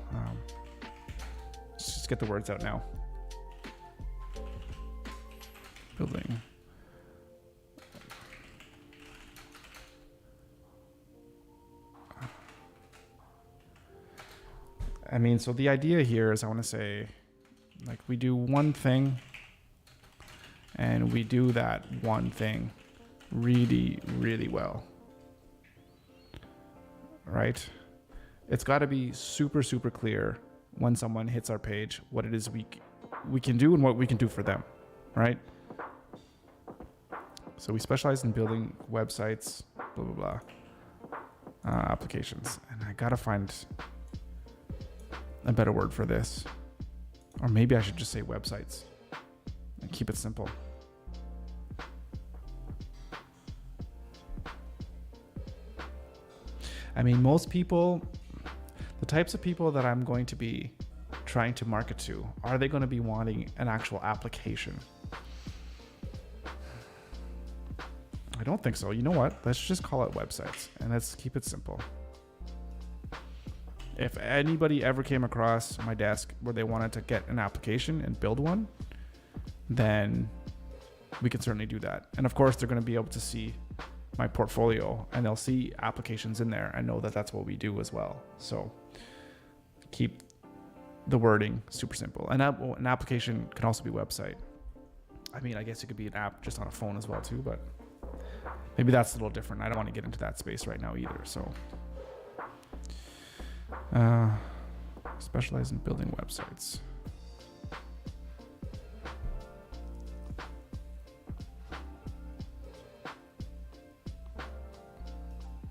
Let's just get the words out now. Building. I mean, so the idea here is I want to say, like, we do one thing and we do that one thing really, really well. Right? It's got to be super, super clear when someone hits our page what it is we can do and what we can do for them. Right? So we specialize in building websites, blah, blah, blah, applications. And I got to find a better word for this. Or maybe I should just say websites and keep it simple. I mean, most people, the types of people that I'm going to be trying to market to, are they going to be wanting an actual application? I don't think so. You know what? Let's just call it websites and let's keep it simple. If anybody ever came across my desk where they wanted to get an application and build one, then we can certainly do that. And of course, they're going to be able to see my portfolio and they'll see applications in there and know that that's what we do as well. So keep the wording super simple. And an application can also be website. I mean, I guess it could be an app just on a phone as well too, but maybe that's a little different. I don't want to get into that space right now either. So specialize in building websites.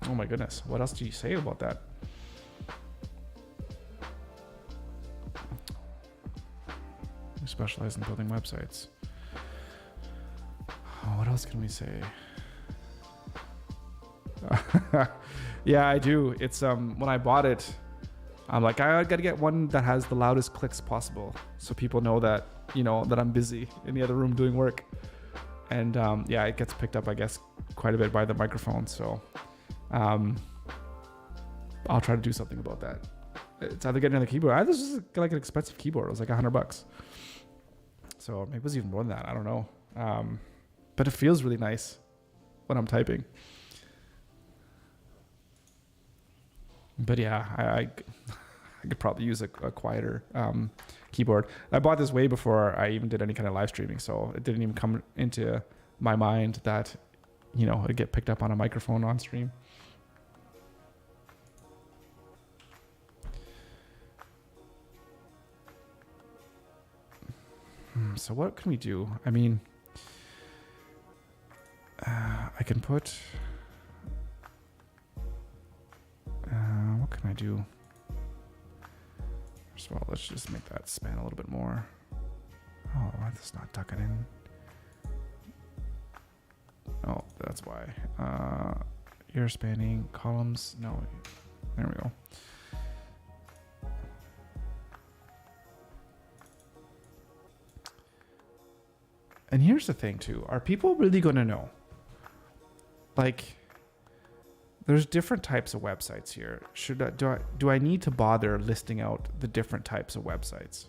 Oh my goodness. What else do you say about that? We specialize in building websites. Oh, what else can we say? Yeah, I do. It's when I bought it, I'm like, I gotta get one that has the loudest clicks possible, so people know that, you know, that I'm busy in the other room doing work. And yeah, it gets picked up, I guess, quite a bit by the microphone. So I'll try to do something about that. It's either getting another keyboard. This is like an expensive keyboard. It was like $100. So maybe it was even more than that. I don't know. But it feels really nice when I'm typing. But yeah, I could probably use a quieter keyboard. I bought this way before I even did any kind of live streaming, so it didn't even come into my mind that, you know, it'd get picked up on a microphone on stream. So what can we do? I mean, I can put... what can I do? First of all, let's just make that span a little bit more. Oh, that's not tucking in. Oh, that's why. You're spanning columns. No, there we go. And here's the thing too. Are people really going to know? Like, there's different types of websites here. Do I need to bother listing out the different types of websites?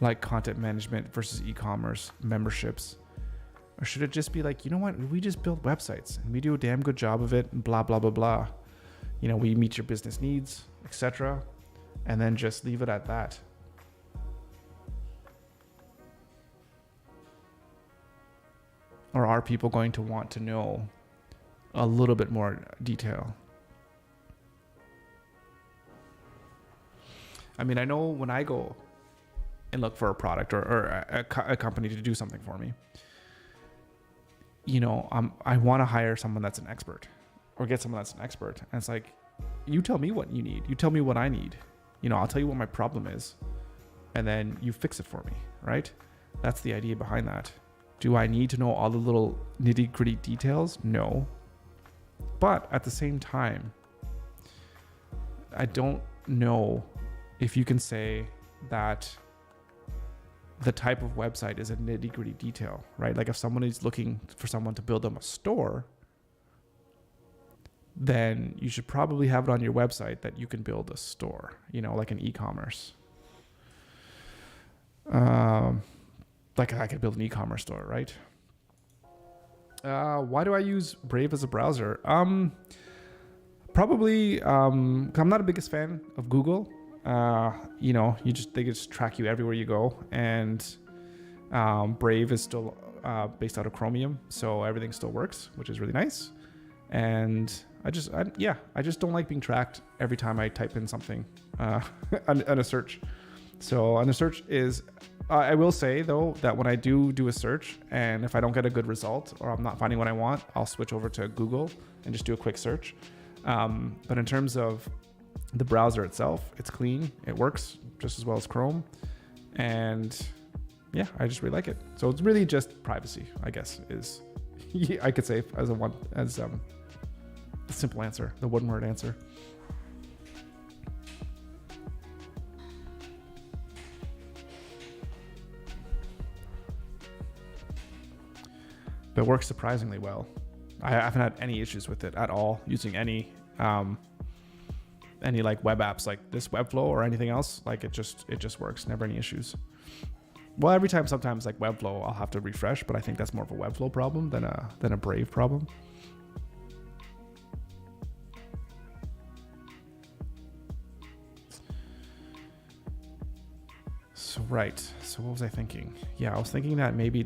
Like content management versus e-commerce, memberships. Or should it just be like, you know what? We just build websites and we do a damn good job of it and blah, blah, blah, blah. You know, we meet your business needs, etc. And then just leave it at that. Or are people going to want to know a little bit more detail? I mean, I know when I go and look for a product or a company to do something for me, you know, I want to hire someone that's an expert or get someone that's an expert. And it's like, you tell me what you need. You tell me what I need. You know, I'll tell you what my problem is and then you fix it for me, right? That's the idea behind that. Do I need to know all the little nitty-gritty details? No. But at the same time, I don't know if you can say that the type of website is a nitty-gritty detail, right? Like if someone is looking for someone to build them a store, then you should probably have it on your website that you can build a store, you know, like an e-commerce. Like I could build an e-commerce store, right? Why do I use Brave as a browser? Probably, I'm not the biggest fan of Google. You know, they just track you everywhere you go, and Brave is still based out of Chromium, so everything still works, which is really nice. And I just don't like being tracked every time I type in something on a search. So on the search is, I will say though that when I do a search, and if I don't get a good result or I'm not finding what I want, I'll switch over to Google and just do a quick search. But in terms of the browser itself, it's clean. It works just as well as Chrome. And yeah, I just really like it. So it's really just privacy, I guess, is I could say as the simple answer, the one word answer. But it works surprisingly well. I haven't had any issues with it at all using any like web apps like this Webflow or anything else. Like it just works. Never any issues. Well, sometimes like Webflow, I'll have to refresh, but I think that's more of a Webflow problem than a Brave problem. So right. So what was I thinking? Yeah, I was thinking that maybe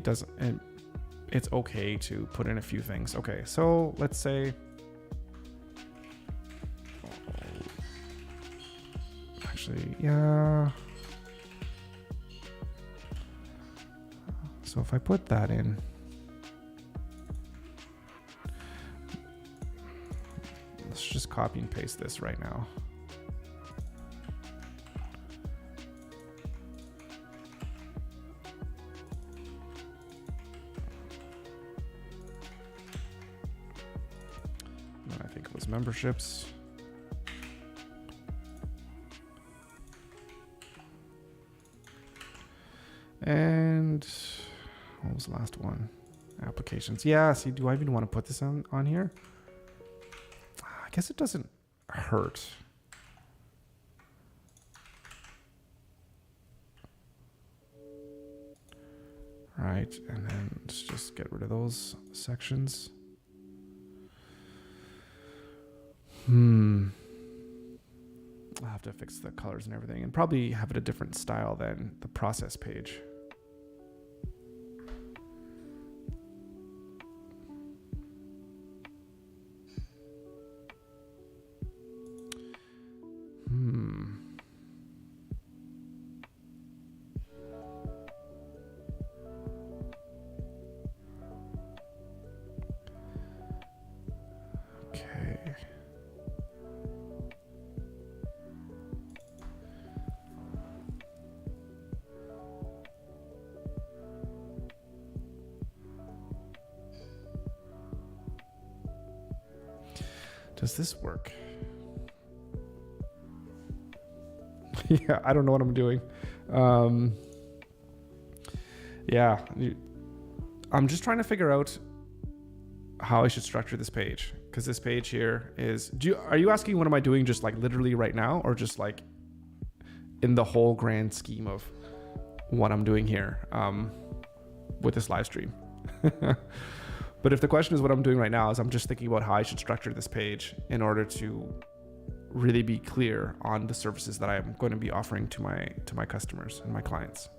it's okay to put in a few things. Okay, so let's say. Actually, yeah. So if I put that in, let's just copy and paste this right now. And I think it was memberships. And what was the last one? Applications. Yeah, see, do I even want to put this on here? I guess it doesn't hurt. Right, and then let's just get rid of those sections. I'll have to fix the colors and everything and probably have it a different style than the process page. Does this work? Yeah, I don't know what I'm doing. Yeah, I'm just trying to figure out how I should structure this page, because this page here is, are you asking what am I doing just like literally right now, or just like in the whole grand scheme of what I'm doing here with this live stream? But if the question is what I'm doing right now, is I'm just thinking about how I should structure this page in order to really be clear on the services that I'm going to be offering to my customers and my clients.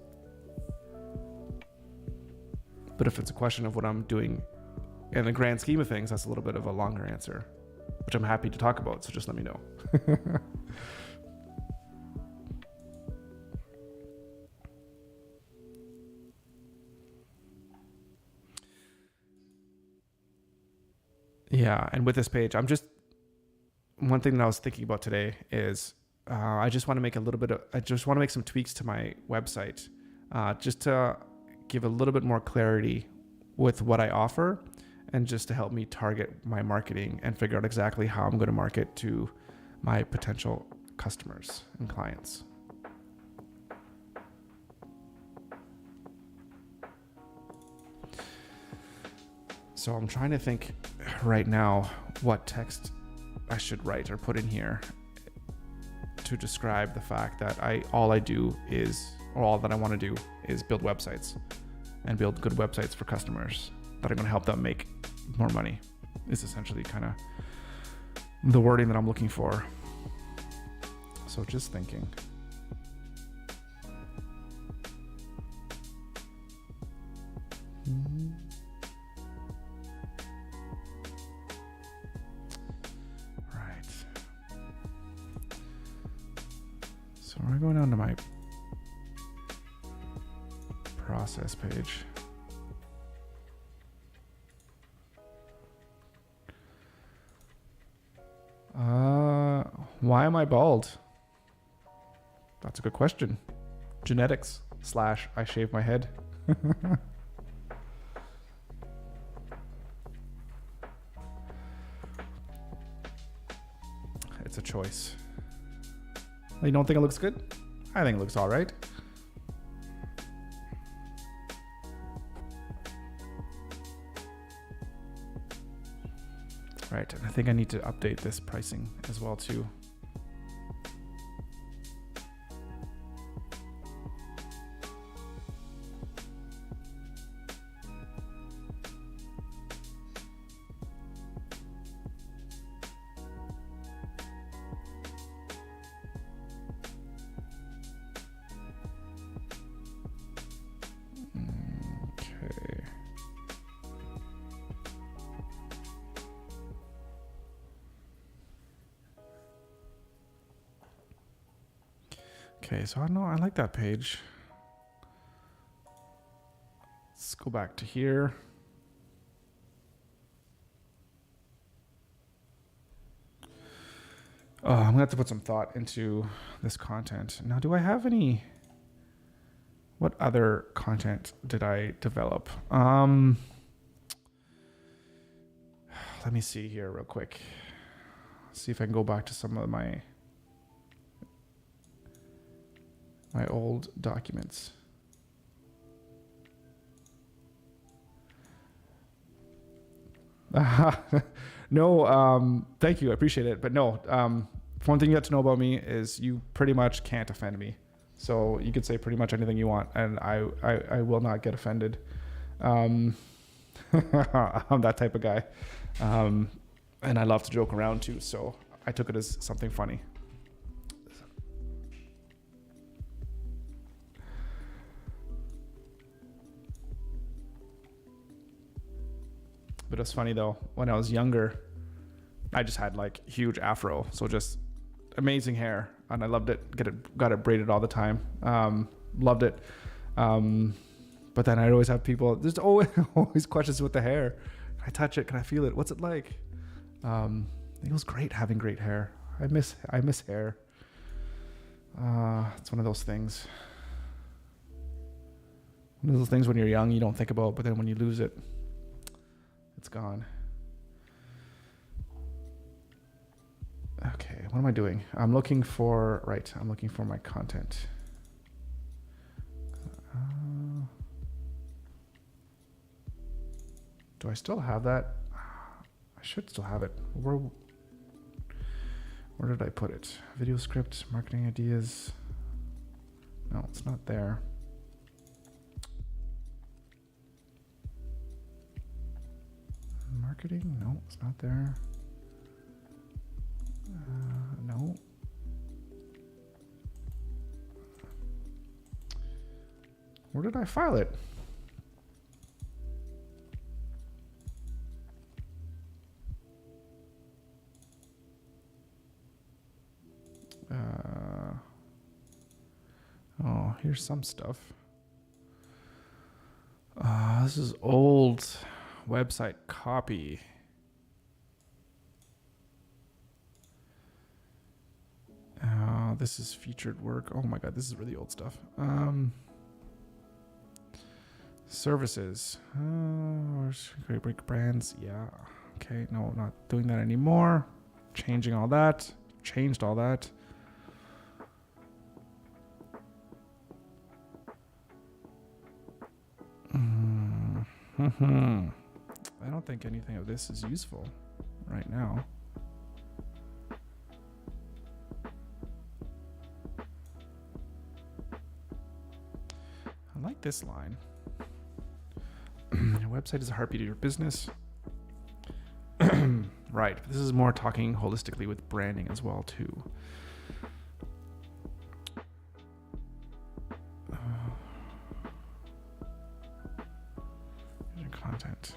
But if it's a question of what I'm doing in the grand scheme of things, that's a little bit of a longer answer, which I'm happy to talk about. So just let me know. Yeah, and with this page, one thing that I was thinking about today is I just want to make some tweaks to my website, just to give a little bit more clarity with what I offer, and just to help me target my marketing and figure out exactly how I'm going to market to my potential customers and clients. So I'm trying to think right now what text I should write or put in here to describe the fact that all that I want to do is build websites and build good websites for customers that are going to help them make more money, is essentially kind of the wording that I'm looking for. So just thinking. So we're going down to my process page. Why am I bald? That's a good question. Genetics / I shave my head. It's a choice. You don't think it looks good? I think it looks all right. Right, and I think I need to update this pricing as well too. Okay, so I don't know, I like that page. Let's go back to here. Oh, I'm gonna have to put some thought into this content. Now, do I have any? What other content did I develop? Let me see here real quick. See if I can go back to some of my old documents. No, thank you. I appreciate it. But no, one thing you have to know about me is you pretty much can't offend me. So you could say pretty much anything you want, and I will not get offended. I'm that type of guy. And I love to joke around too. So I took it as something funny. But it's funny though, when I was younger, I just had like huge afro. So just amazing hair. And I loved it. Got it braided all the time. Loved it. But then I'd always have people, there's always questions with the hair. Can I touch it? Can I feel it? What's it like? It was great having great hair. I miss hair. It's one of those things. One of those things when you're young you don't think about, but then when you lose it, it's gone. what am I doing? I'm looking for my content. Do I still have that? I should still have it. Where did I put it? Video script, marketing ideas. No, it's not there. Marketing? No, it's not there. No. Where did I file it? Oh, here's some stuff. This is old website copy. This is featured work. Oh my God, this is really old stuff. Services. Break brands. Yeah. Okay. No, not doing that anymore. Changing all that. Changed all that. I don't think anything of this is useful right now. I like this line. Your website is a heartbeat of your business. Right. This is more talking holistically with branding as well too. Content.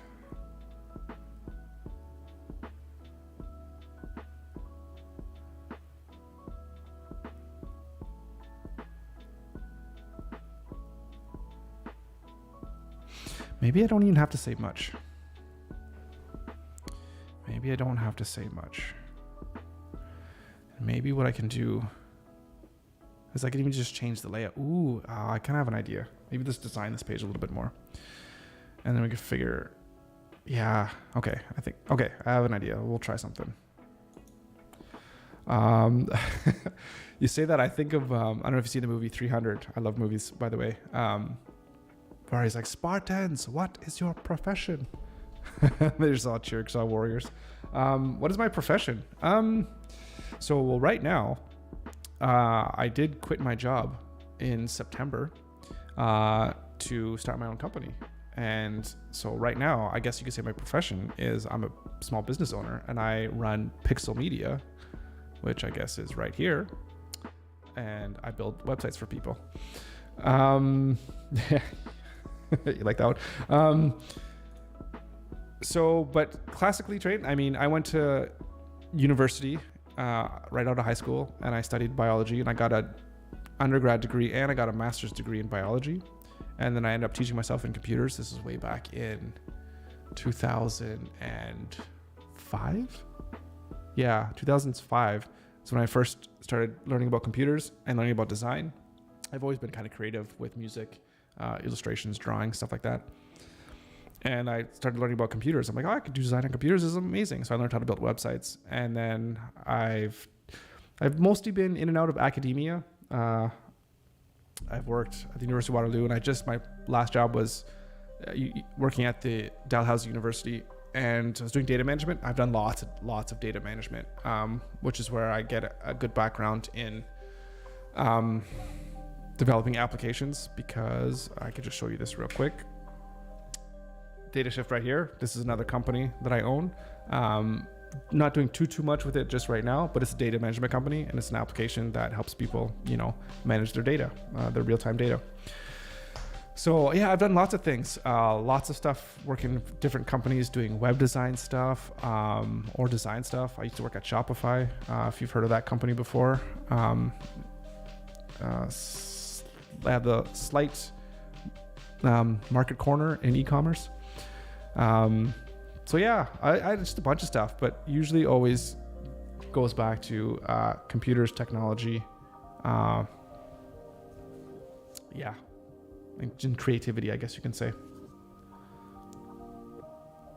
Maybe I don't even have to say much. Maybe I don't have to say much. Maybe what I can do is I can even just change the layout. Ooh, I kind of have an idea. Maybe just design this page a little bit more. And then we could figure, yeah, okay, I have an idea. We'll try something. You say that, I think of, I don't know if you've seen the movie 300. I love movies, by the way. Where he's like, Spartans, what is your profession? They just all cheer because all warriors. What is my profession? Well, right now, I did quit my job in September to start my own company. And so right now, I guess you could say my profession is I'm a small business owner and I run Pixel Media, which I guess is right here. And I build websites for people. Yeah, you like that one? But classically trained, I mean, I went to university right out of high school and I studied biology and I got an undergrad degree and I got a master's degree in biology. And then I ended up teaching myself in computers. This is way back in 2005. Yeah, 2005. So when I first started learning about computers and learning about design. I've always been kind of creative with music, illustrations, drawing, stuff like that. And I started learning about computers. I'm like, oh, I could do design on computers. This is amazing. So I learned how to build websites. And then I've mostly been in and out of academia. I've worked at the University of Waterloo, and my last job was working at the Dalhousie University, and I was doing data management. I've done lots of data management, which is where I get a good background in developing applications, because I could just show you this real quick. Data Shift right here. This is another company that I own. Not doing too much with it just right now, but it's a data management company, and it's an application that helps people, manage their data, their real-time data. So yeah, I've done lots of things, lots of stuff, working in different companies, doing web design stuff, or design stuff. I used to work at Shopify, if you've heard of that company before. I have the slight market corner in e-commerce. So yeah, I just a bunch of stuff, but usually always goes back to computers, technology, and creativity, I guess you can say.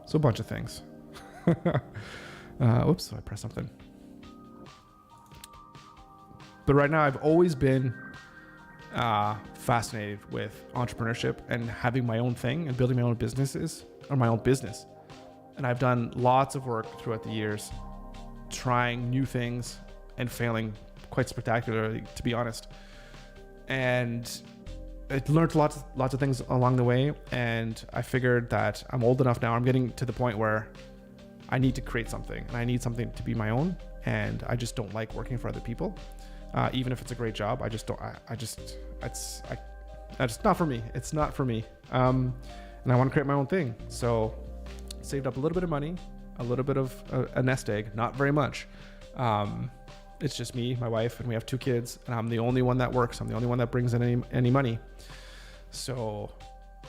So a bunch of things. Oops, I pressed something. But right now I've always been fascinated with entrepreneurship and having my own thing and building my own businesses or my own business. And I've done lots of work throughout the years, trying new things and failing quite spectacularly, to be honest. And I learned lots of things along the way. And I figured that I'm old enough now. I'm getting to the point where I need to create something, and I need something to be my own. And I just don't like working for other people. Even if it's a great job, it's not for me. It's not for me. And I want to create my own thing. So saved up a little bit of money, a little bit of a nest egg, not very much. It's just me, my wife, and we have 2 kids, and I'm the only one that works. I'm the only one that brings in any money. So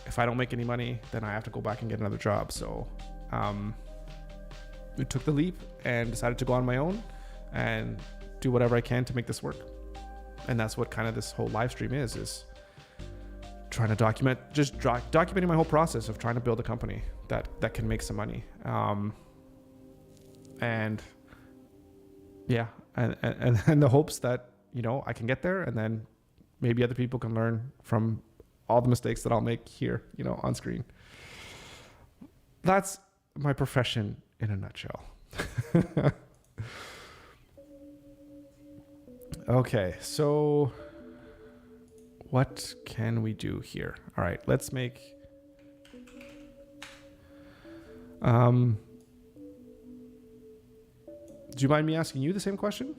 if I don't make any money, then I have to go back and get another job. So we took the leap and decided to go on my own and do whatever I can to make this work. And that's what kind of this whole live stream is trying to documenting my whole process of trying to build a company that can make some money. And the hopes that, I can get there, and then maybe other people can learn from all the mistakes that I'll make here, on screen. That's my profession in a nutshell. Okay, so what can we do here? All right, let's make... do you mind me asking you the same question?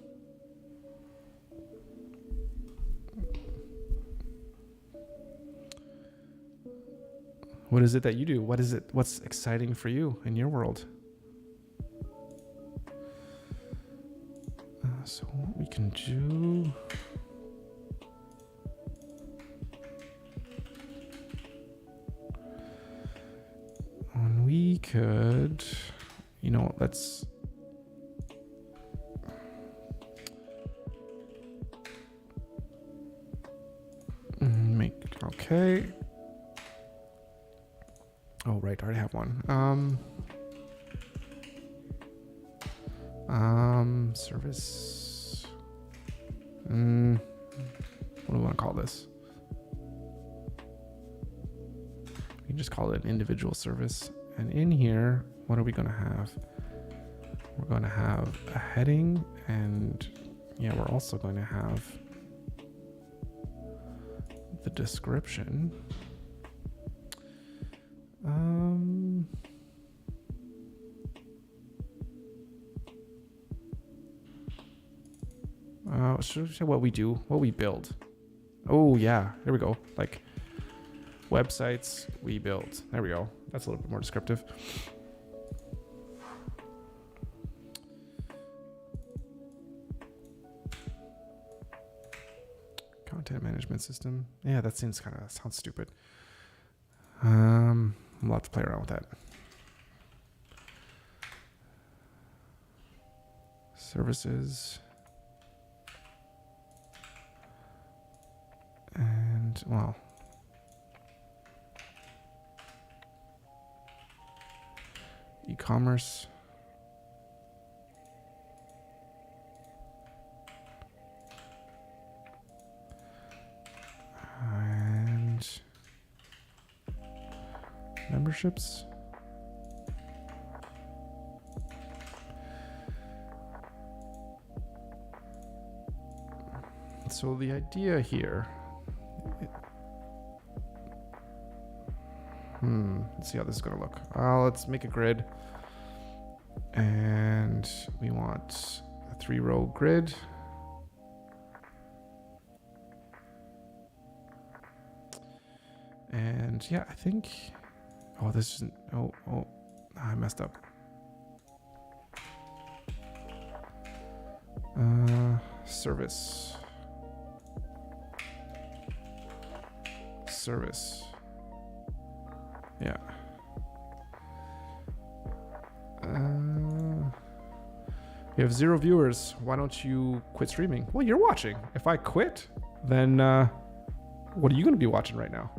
What is it that you do? What's exciting for you in your world? So what we can do... And we could... let's... Okay. Oh, right. I already have one. Service. What do we want to call this? We can just call it an individual service. And in here, what are we going to have? We're going to have a heading, and we're also going to have the description. Should we say what we do, what we build? Oh yeah, here we go. Like websites we build. There we go. That's a little bit more descriptive. Content management system. Yeah, that sounds stupid. We'll have to play around with that. Services. And, well, e-commerce. And memberships. So the idea here, let's see how this is going to look. Let's make a grid, and we want a 3-row grid. And yeah, I think, this isn't, I messed up. Service. Yeah. You have 0 viewers. Why don't you quit streaming? Well, you're watching. If I quit, then what are you going to be watching right now?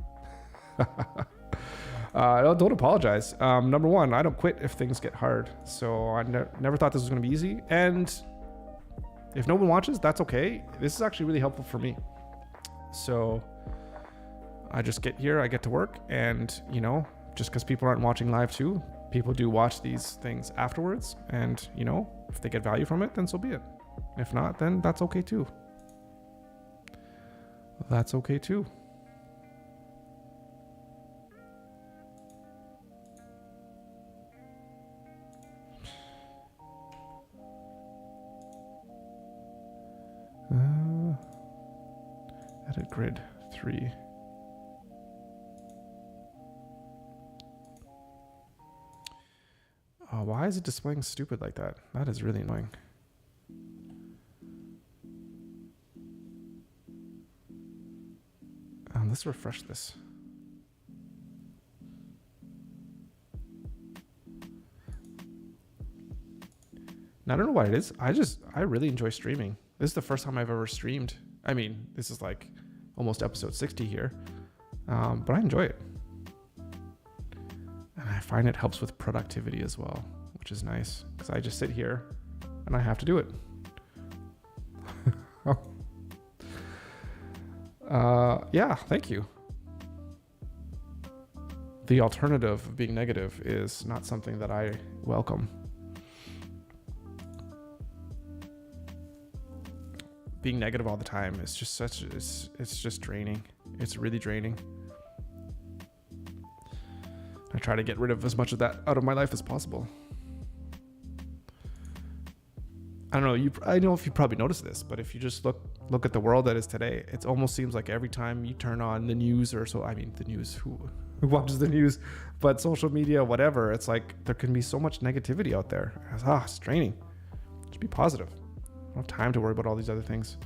Don't apologize. Number one, I don't quit if things get hard. So I never thought this was going to be easy. And If no one watches, that's okay. This is actually really helpful for me. So I just get here, I get to work, and you know, just because people aren't watching live too, people do watch these things afterwards, and you know, if they get value from it, then so be it. If not, then that's okay too. That's okay too. Edit grid 3. Why is it displaying stupid like that? That is really annoying. Let's refresh this. Now, I don't know what it is. I really enjoy streaming. This is the first time I've ever streamed. I mean, this is like almost episode 60 here. But I enjoy it. And I find it helps with productivity as well, which is nice because I just sit here and I have to do it. Yeah, thank you. The alternative of being negative is not something that I welcome. Being negative all the time is just it's just draining. It's really draining. I try to get rid of as much of that out of my life as possible. I don't know. I know if you probably noticed this, but if you just look at the world that is today, it almost seems like every time you turn on the news or so, I mean, the news, who watches the news, but social media, whatever, it's like there can be so much negativity out there. It's draining. Just be positive. I don't have time to worry about all these other things.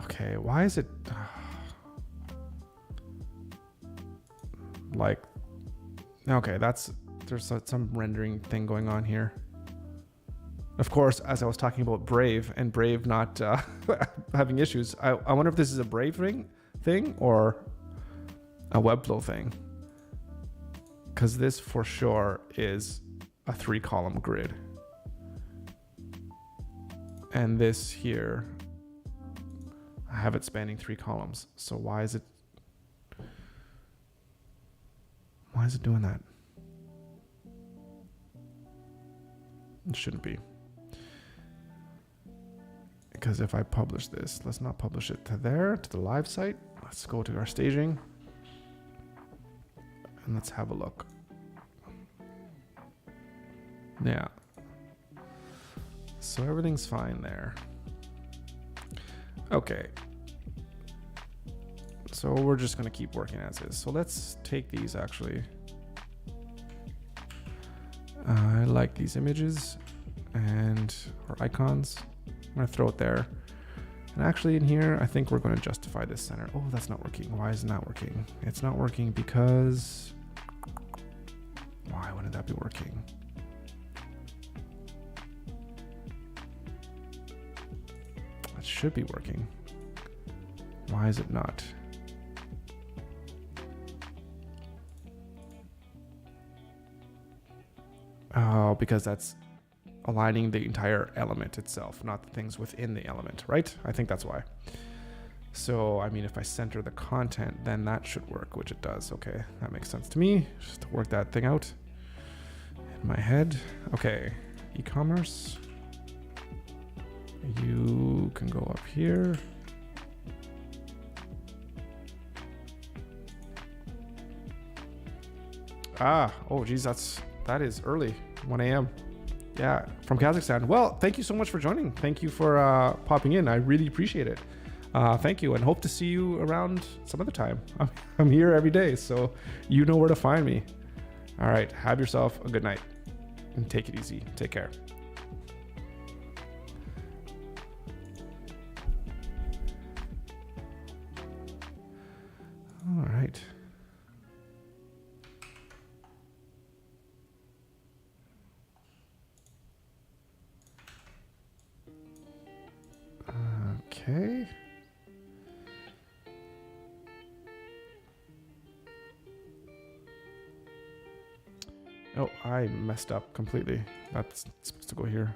Okay, why is it like, okay, there's some rendering thing going on here. Of course, as I was talking about Brave and Brave not having issues, I wonder if this is a Brave thing or a Webflow thing. Because this for sure is a 3-column grid. And this here, I have it spanning 3 columns. So why is it doing that? It shouldn't be. Because if I publish this, let's not publish it to the live site. Let's go to our staging. And let's have a look. Yeah. So everything's fine there. Okay. So we're just going to keep working as is. So let's take these actually. I like these images and our icons. I'm going to throw it there. And actually in here, I think we're going to justify this center. Oh, that's not working. Why is it not working? It's not working because... Why wouldn't that be working? That should be working. Why is it not? Oh, because that's aligning the entire element itself, not the things within the element, right? I think that's why. So, I mean, if I center the content, then that should work, which it does. Okay, that makes sense to me. Just to work that thing out in my head. Okay, e-commerce. You can go up here. Oh geez, that is early, 1 a.m. Yeah, from Kazakhstan. Well, thank you so much for joining. Thank you for popping in. I really appreciate it. Thank you, and hope to see you around some other time. I'm here every day, so you know where to find me. All right, have yourself a good night, and take it easy. Take care. All right. Okay. Oh, I messed up completely. That's supposed to go here.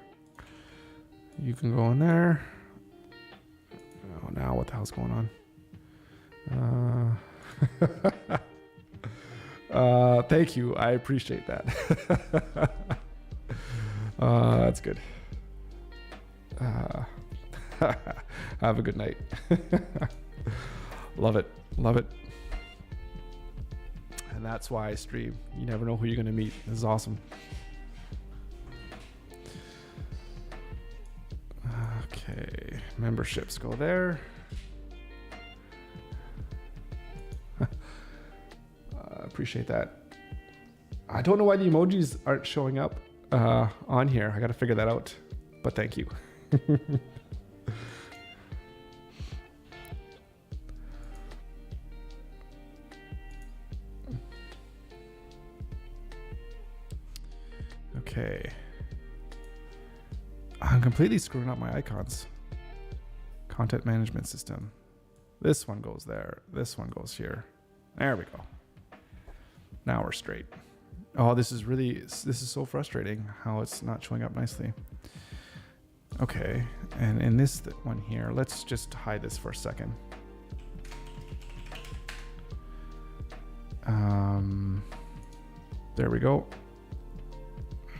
You can go in there. Oh, now what the hell's going on? Thank you. I appreciate that. That's good. Have a good night. Love it. Love it. And that's why I stream. You never know who you're going to meet. This is awesome. Okay. Memberships go there. Appreciate that. I don't know why the emojis aren't showing up on here. I got to figure that out. But thank you. Okay. I'm completely screwing up my icons. Content management system. This one goes there. This one goes here. There we go. Now we're straight. Oh, this is so frustrating how it's not showing up nicely. Okay, and in this one here, let's just hide this for a second. There we go.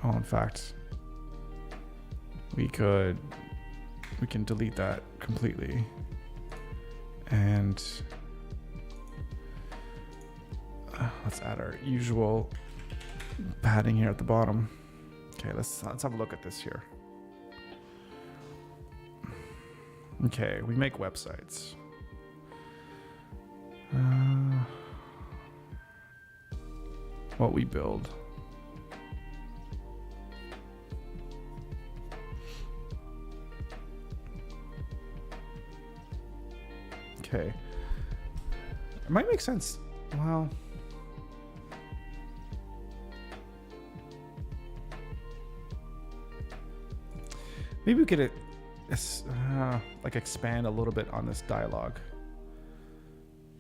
Oh, in fact, we can delete that completely. And let's add our usual padding here at the bottom. Okay, let's have a look at this here. Okay, we make websites. What we build. Okay. It might make sense. Well, maybe we could like expand a little bit on this dialogue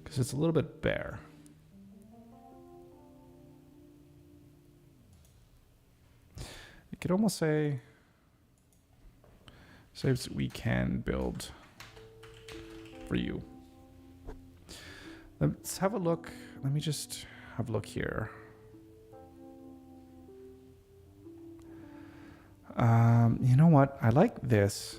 because it's a little bit bare. You could almost say we can build for you. Let's have a look. Let me just have a look here. You know what? I like this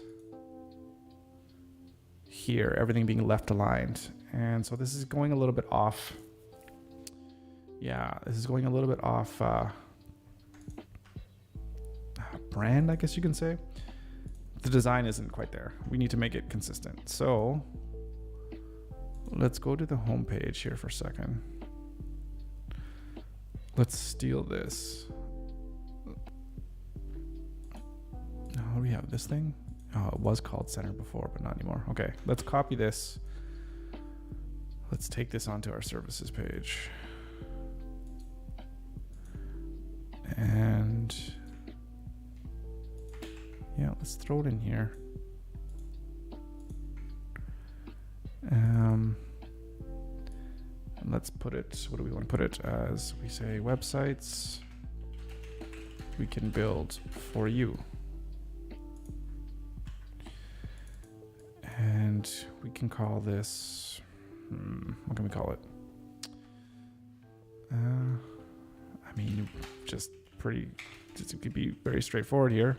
here, everything being left aligned. And so this is going a little bit off. Yeah, this is going a little bit off brand, I guess you can say. The design isn't quite there. We need to make it consistent. So let's go to the home page here for a second. Let's steal this. Oh, we have this thing. Oh, it was called center before, but not anymore. Okay, let's copy this. Let's take this onto our services page. And yeah, let's throw it in here. And let's put it, what do we want to put it as? We say websites we can build for you. And we can call this, what can we call it? I mean, just it could be very straightforward here.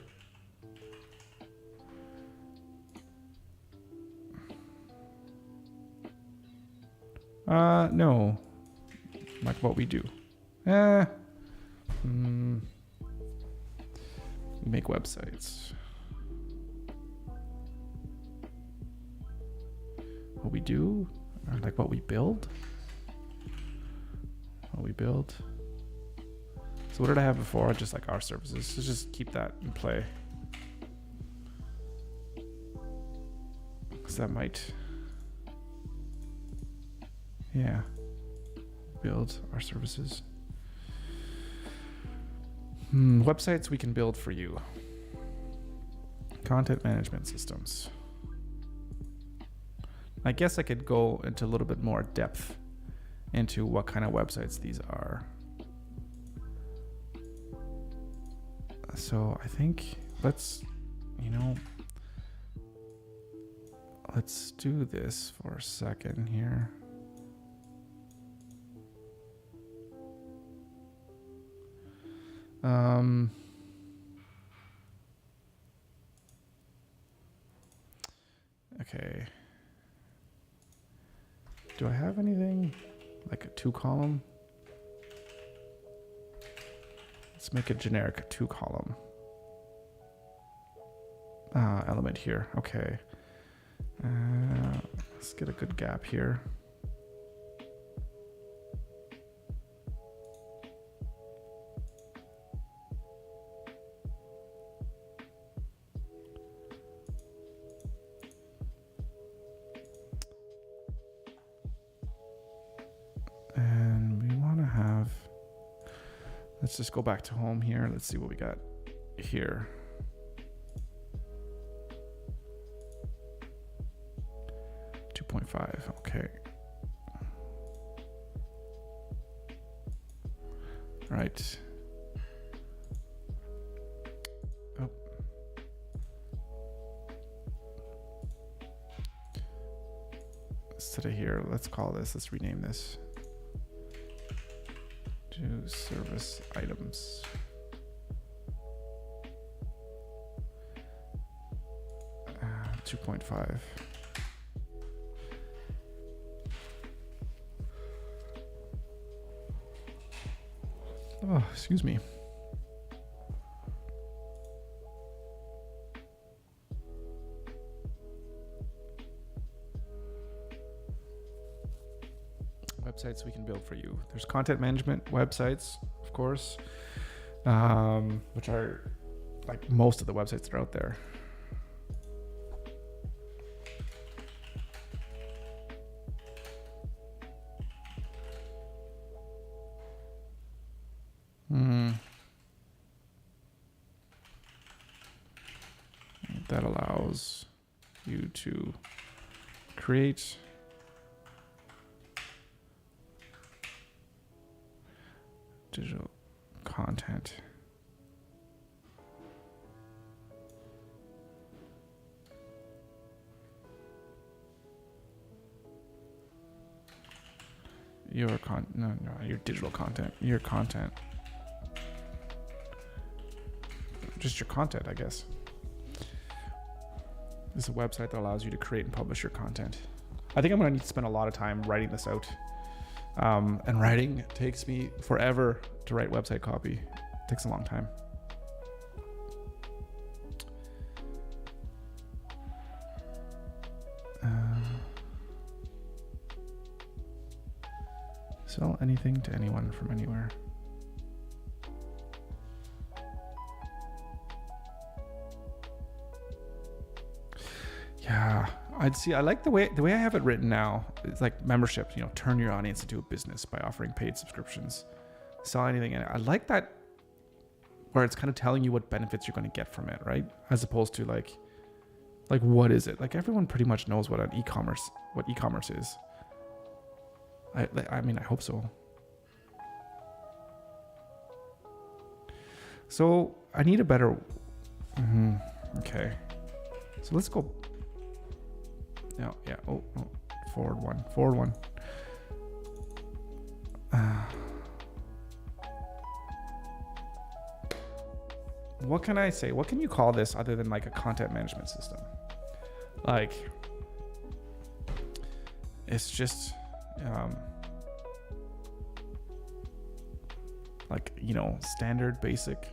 No, like what we do. We make websites. What we do, or like what we build. What we build. So what did I have before? Just like our services. Let's just keep that in play. Because that might, yeah, build our services. Websites we can build for you. Content management systems. I guess I could go into a little bit more depth into what kind of websites these are. So I think let's do this for a second here. Okay. Do I have anything like a 2-column? Let's make a generic 2-column element here. Okay. Let's get a good gap here. And we want to have, let's just go back to home here. Let's see what we got here. Okay. Right. Oh. Instead of here, let's rename this to service items. Uh, 2.5. Oh, excuse me. Websites we can build for you. There's content management websites, of course, which are like most of the websites that are out there. That allows you to create digital content. Your digital content. Your content. Just your content, I guess. This is a website that allows you to create and publish your content. I think I'm going to need to spend a lot of time writing this out. And writing takes me forever to write website copy. It takes a long time. Sell anything to anyone from anywhere. Yeah, I like the way I have it written now. It's like membership, turn your audience into a business by offering paid subscriptions. Sell anything. And I like that where it's kind of telling you what benefits you're going to get from it, right? As opposed to like what is it? Like everyone pretty much knows what e-commerce is. I mean, I hope so. So I need a better, okay. So let's go. No, yeah. Oh, forward one. What can I say? What can you call this other than like a content management system? Like, it's just, like, standard, basic.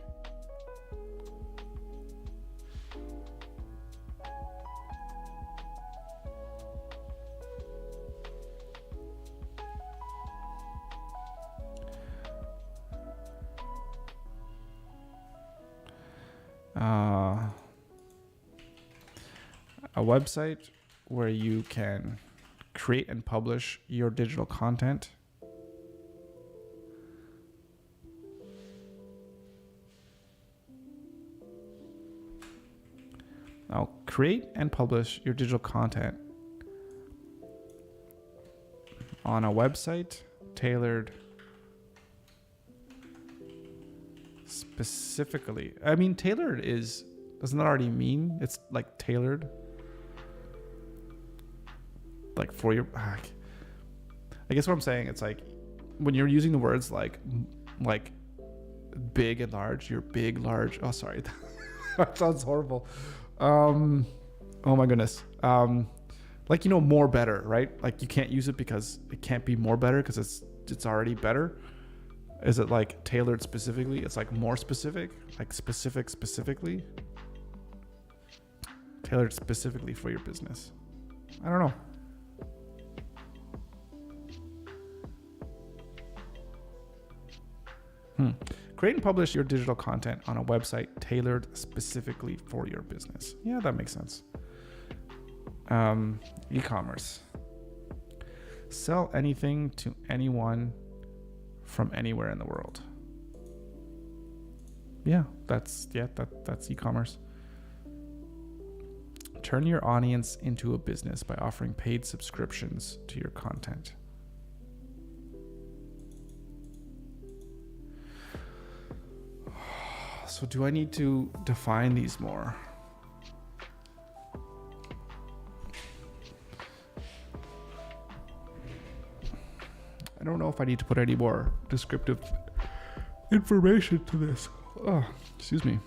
A website where you can create and publish your digital content. Now, create and publish your digital content on a website tailored specifically. I mean, tailored doesn't that already mean it's like tailored? Like for your, I guess what I'm saying, it's like when you're using the words like big and large, you're big, large. Oh, sorry. That sounds horrible. Oh my goodness. Like, more better, right? Like you can't use it because it can't be more better because it's already better. Is it like tailored specifically? It's like more specific, like specifically tailored specifically for your business. I don't know. Create and publish your digital content on a website tailored specifically for your business. Yeah, that makes sense. E-commerce. Sell anything to anyone from anywhere in the world. Yeah, that's e-commerce. Turn your audience into a business by offering paid subscriptions to your content. So do I need to define these more? I don't know if I need to put any more descriptive information to this. Oh, excuse me.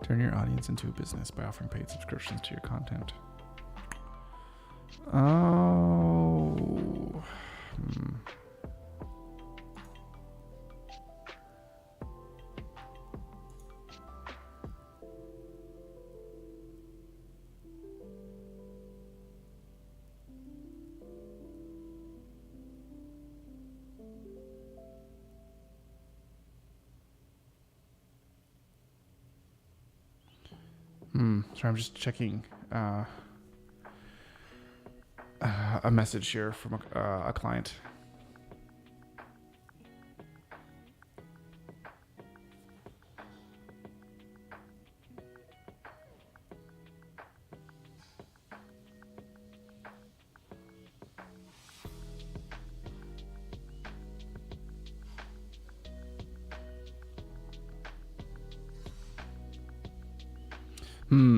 Turn your audience into a business by offering paid subscriptions to your content. Oh. Sorry, I'm just checking a message here from a client.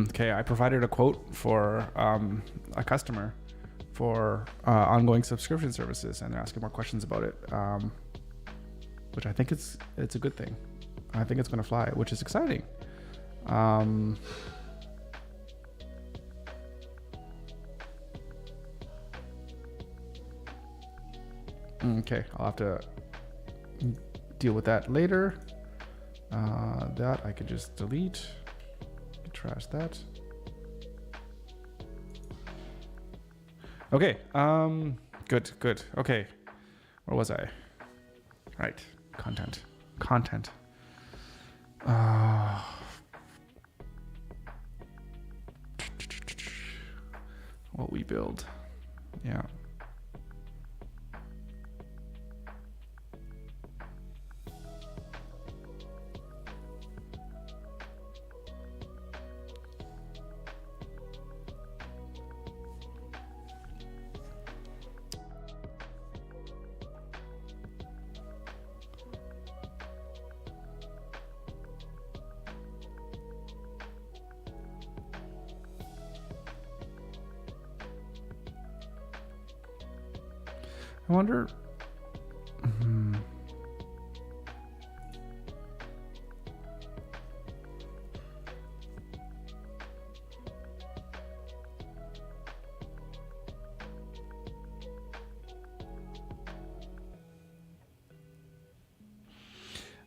Okay, I provided a quote for a customer for ongoing subscription services, and they're asking more questions about it, which I think it's a good thing. I think it's going to fly, which is exciting. Okay, I'll have to deal with that later. That I could just delete. Trash that. Okay. Good. Okay. Where was I? Right. Content. What we build. Yeah. I wonder.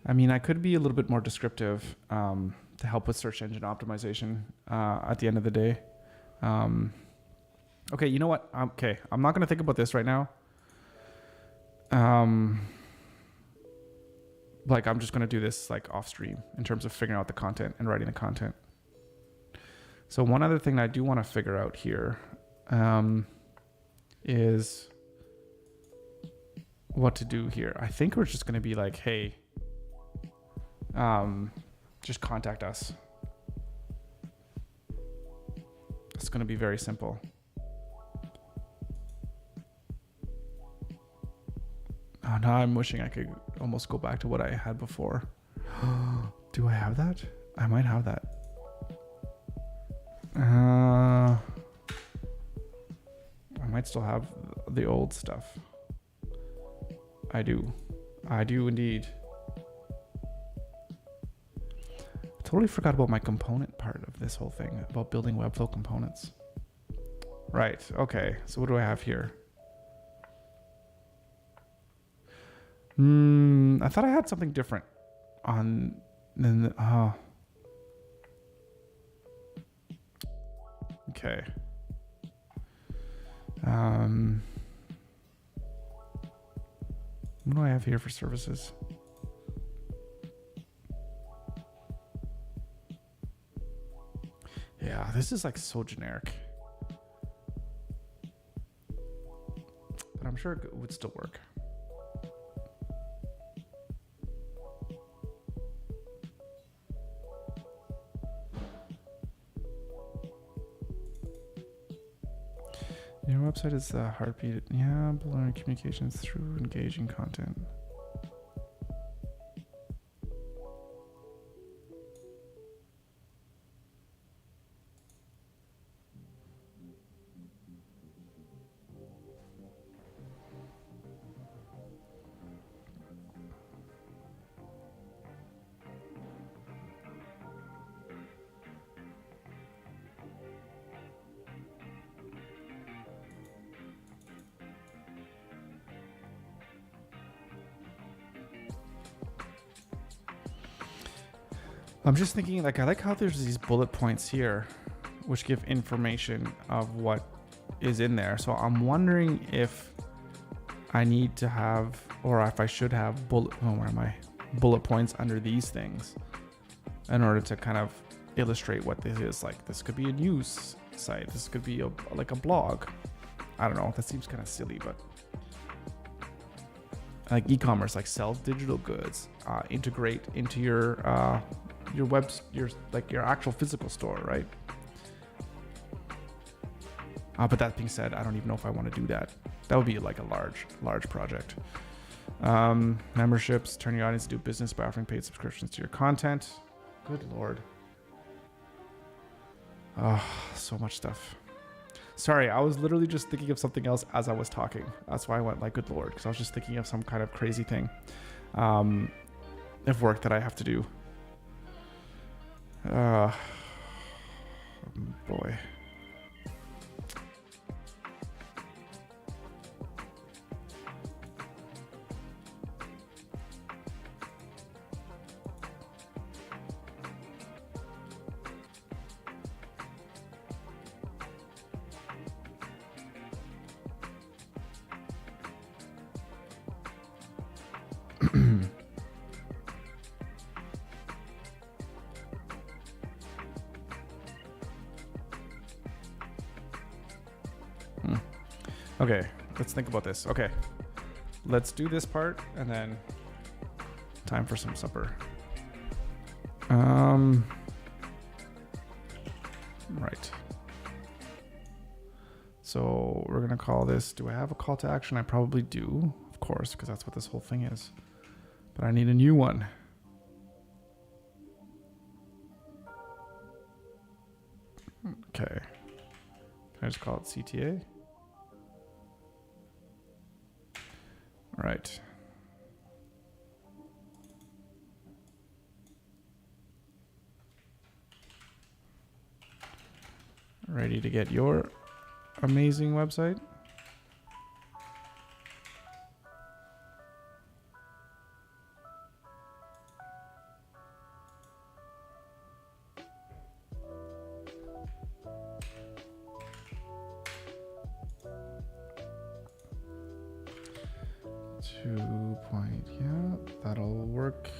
I mean, I could be a little bit more descriptive to help with search engine optimization at the end of the day. Okay, you know what? Okay, I'm not going to think about this right now. Like I'm just going to do this like off stream in terms of figuring out the content and writing the content. So one other thing I do want to figure out here is what to do here. I think we're just going to be like, hey, just contact us. It's going to be very simple. Oh, now I'm wishing I could almost go back to what I had before. Do I have that? I might have that. I might still have the old stuff. I do indeed. I totally forgot about my component part of this whole thing, about building Webflow components. Right, okay, so what do I have here? I thought I had something different on, okay. What do I have here for services? Yeah, this is like so generic. But I'm sure it would still work. Your website is the heartbeat. Yeah, learning communications through engaging content. I'm just thinking, like, I like how there's these bullet points here, which give information of what is in there. So I'm wondering if I need to have, or if I should have bullet points under these things in order to kind of illustrate what this is. Like, this could be a news site. This could be like a blog. I don't know. That seems kind of silly, but like e-commerce, like sell digital goods, integrate into your actual physical store, right? But that being said, I don't even know if I want to do that. That would be like a large project. Memberships, turn your audience to do business by offering paid subscriptions to your content. Good Lord. Oh, so much stuff. Sorry, I was literally just thinking of something else as I was talking. That's why I went like, good Lord, because I was just thinking of some kind of crazy thing of work that I have to do. Boy. Okay, let's think about this. Okay, let's do this part and then time for some supper. Right. So we're gonna call this, do I have a call to action? I probably do, of course, because that's what this whole thing is. But I need a new one. Okay. Can I just call it CTA? Right. Ready to get your amazing website? Yeah, that'll work.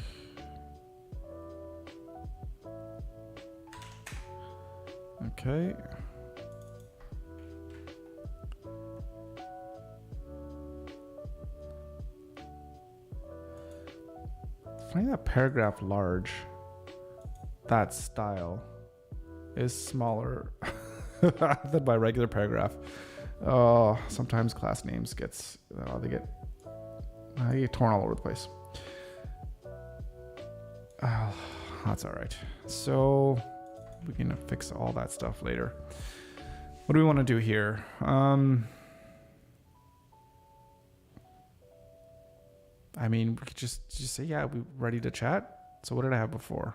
Okay. Find that paragraph large. That style is smaller than my regular paragraph. Oh, sometimes class names they get torn all over the place. Oh, that's all right. So we can fix all that stuff later. What do we want to do here? I mean, we could just say, yeah, we're ready to chat. So what did I have before?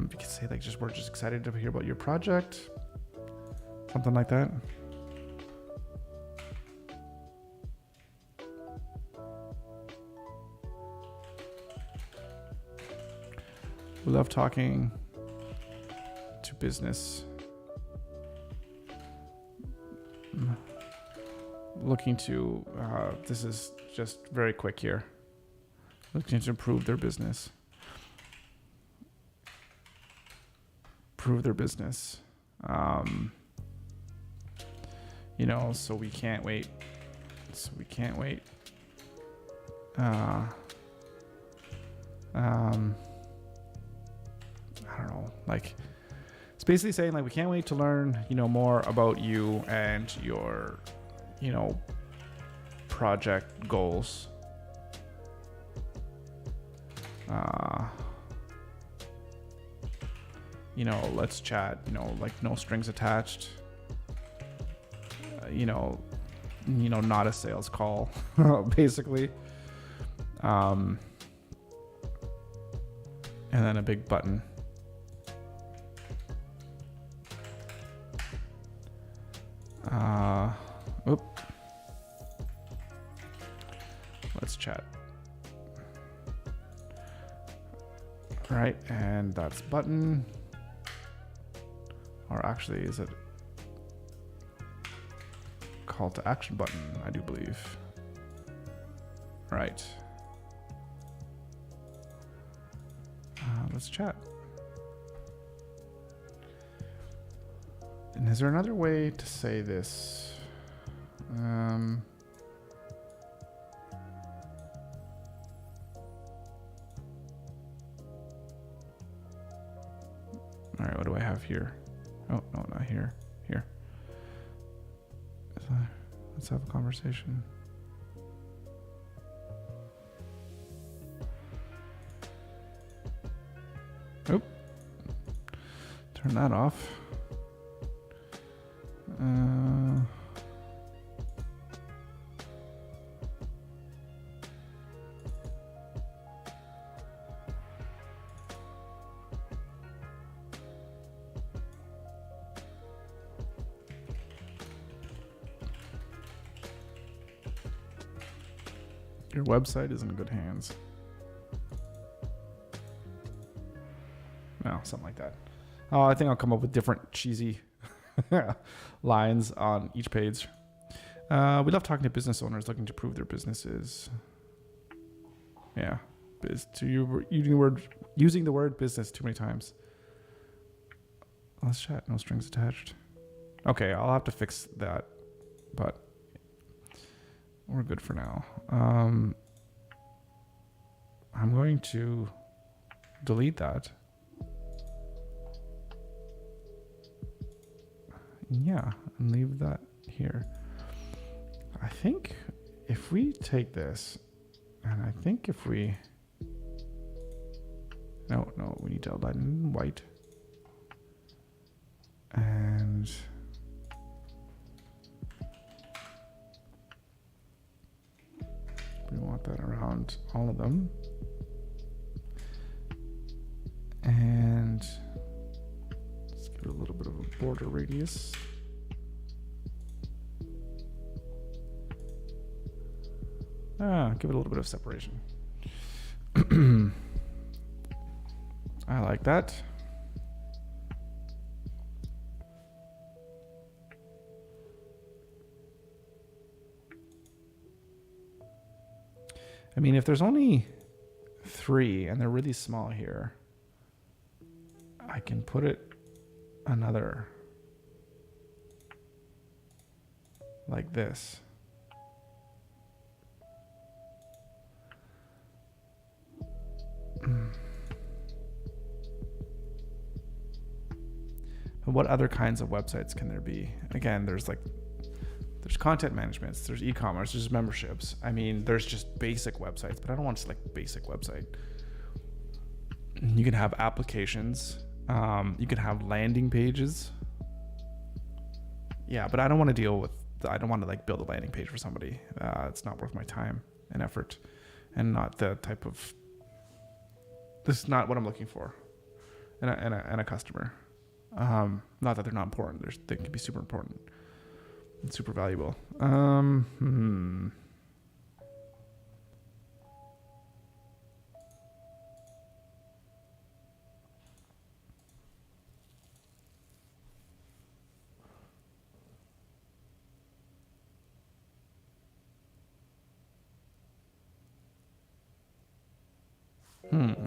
We could say like we're just excited to hear about your project. Something like that. We love talking to business. Looking to, this is just very quick here. Looking to improve their business. So we can't wait. I don't know. Like, it's basically saying like we can't wait to learn, more about you and your, project goals. Let's chat. Like no strings attached. Not a sales call, basically. And then a big button. Let's chat. Right, and that's button. Or actually, is it call to action button? I do believe. Right. Let's chat. And is there another way to say this? All right, what do I have here? Oh, no, not here. Here. Let's have a conversation. Oop. Turn that off. Your website is in good hands. No, something like that. Oh, I think I'll come up with different cheesy lines on each page. We love talking to business owners looking to prove their businesses. Yeah, using the word business too many times. Let's chat. No strings attached. Okay, I'll have to fix that, but we're good for now. I'm going to delete that. Yeah, and leave that here. I think if we take this, and I think if we... No, we need to outline in white. And... we want that around all of them. And let's give it a little bit of a border radius. Give it a little bit of separation. I like that. I mean, if there's only 3 and they're really small here, I can put it another like this. And what other kinds of websites can there be? Again, there's content management, there's e-commerce, there's memberships. I mean, there's just basic websites, but I don't want to select basic website. You can have applications. You can have landing pages. Yeah, but I don't want to build a landing page for somebody. It's not worth my time and effort, and not the type of, this is not what I'm looking for in a customer. Not that they're not important. They can be super important and super valuable.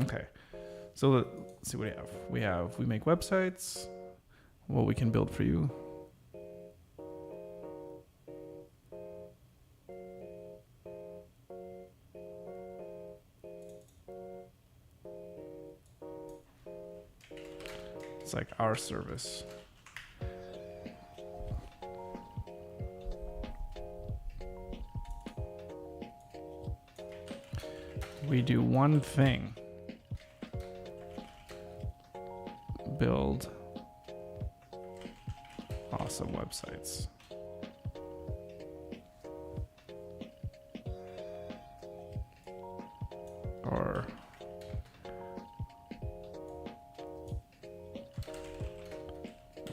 Okay. So let's see what we have. We make websites. What we can build for you. It's like our service. We do one thing. Build awesome websites. Or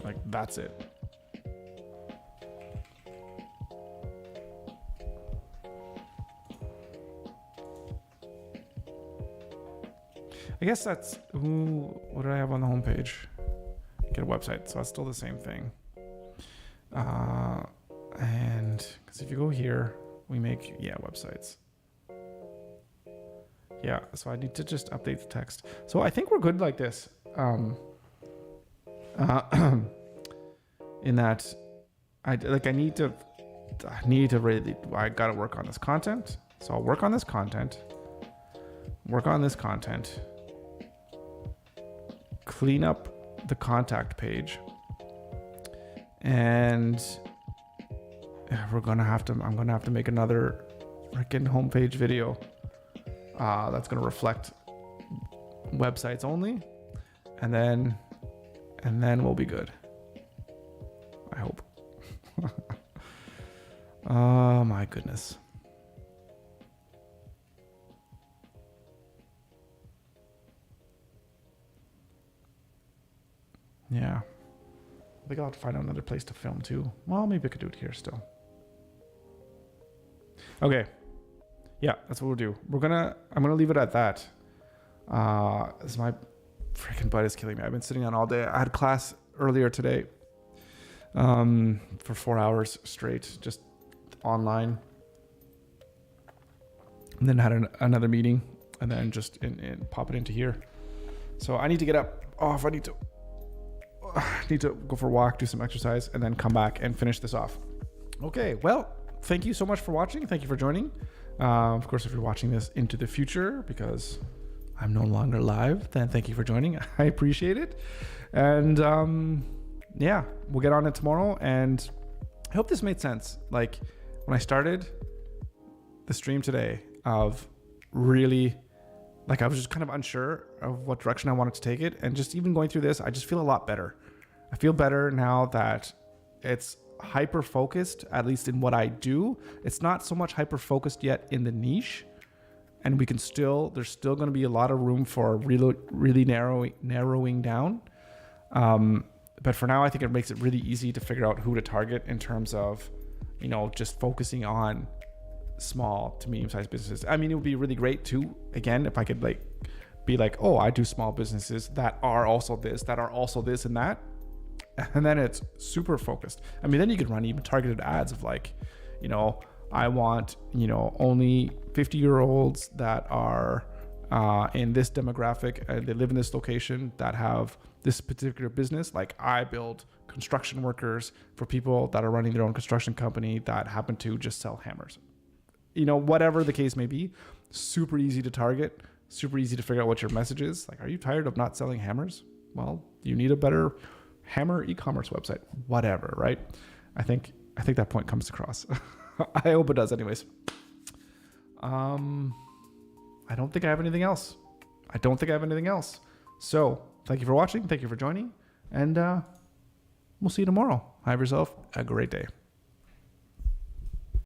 like, that's it. I guess that's, what do I have on the homepage? Get a website. So that's still the same thing. And because if you go here, we make, websites. Yeah, so I need to just update the text. So I think we're good like this. In that I need to really, I got to work on this content. So I'll work on this content, clean up the contact page, and I'm going to have to make another freaking homepage video that's going to reflect websites only, and then we'll be good. I hope. Oh my goodness. Yeah. I think I'll have to find another place to film too. Well, maybe I could do it here still. Okay. Yeah, that's what we'll do. I'm gonna leave it at that. My freaking butt is killing me. I've been sitting on all day. I had class earlier today, for 4 hours straight, just online. And then had another meeting, and then just pop it into here. So I need to get up. I need to go for a walk, do some exercise, and then come back and finish this off. Okay, well, thank you so much for watching. Thank you for joining. Of course, if you're watching this into the future, because I'm no longer live, then thank you for joining. I appreciate it. And we'll get on it tomorrow. And I hope this made sense. Like, when I started the stream today, of really, like, I was just kind of unsure of what direction I wanted to take it. And just even going through this, I just feel a lot better. I feel better now that it's hyper focused, at least in what I do. It's not so much hyper focused yet in the niche, and there's still going to be a lot of room for really narrowing down. But for now, I think it makes it really easy to figure out who to target in terms of, just focusing on small to medium-sized businesses. I mean, it would be really great too, again, if I could be like, oh, I do small businesses that are also this and that. And then it's super focused. I mean, then you could run even targeted ads of I want, only 50-year-olds that are in this demographic and they live in this location that have this particular business. Like I build construction workers for people that are running their own construction company that happen to just sell hammers. You know, whatever the case may be, super easy to target, super easy to figure out what your message is. Like, are you tired of not selling hammers? Well, you need a better hammer e-commerce website, whatever, right? I think that point comes across. I hope it does anyways. I don't think I have anything else. So thank you for watching. Thank you for joining. And we'll see you tomorrow. Have yourself a great day.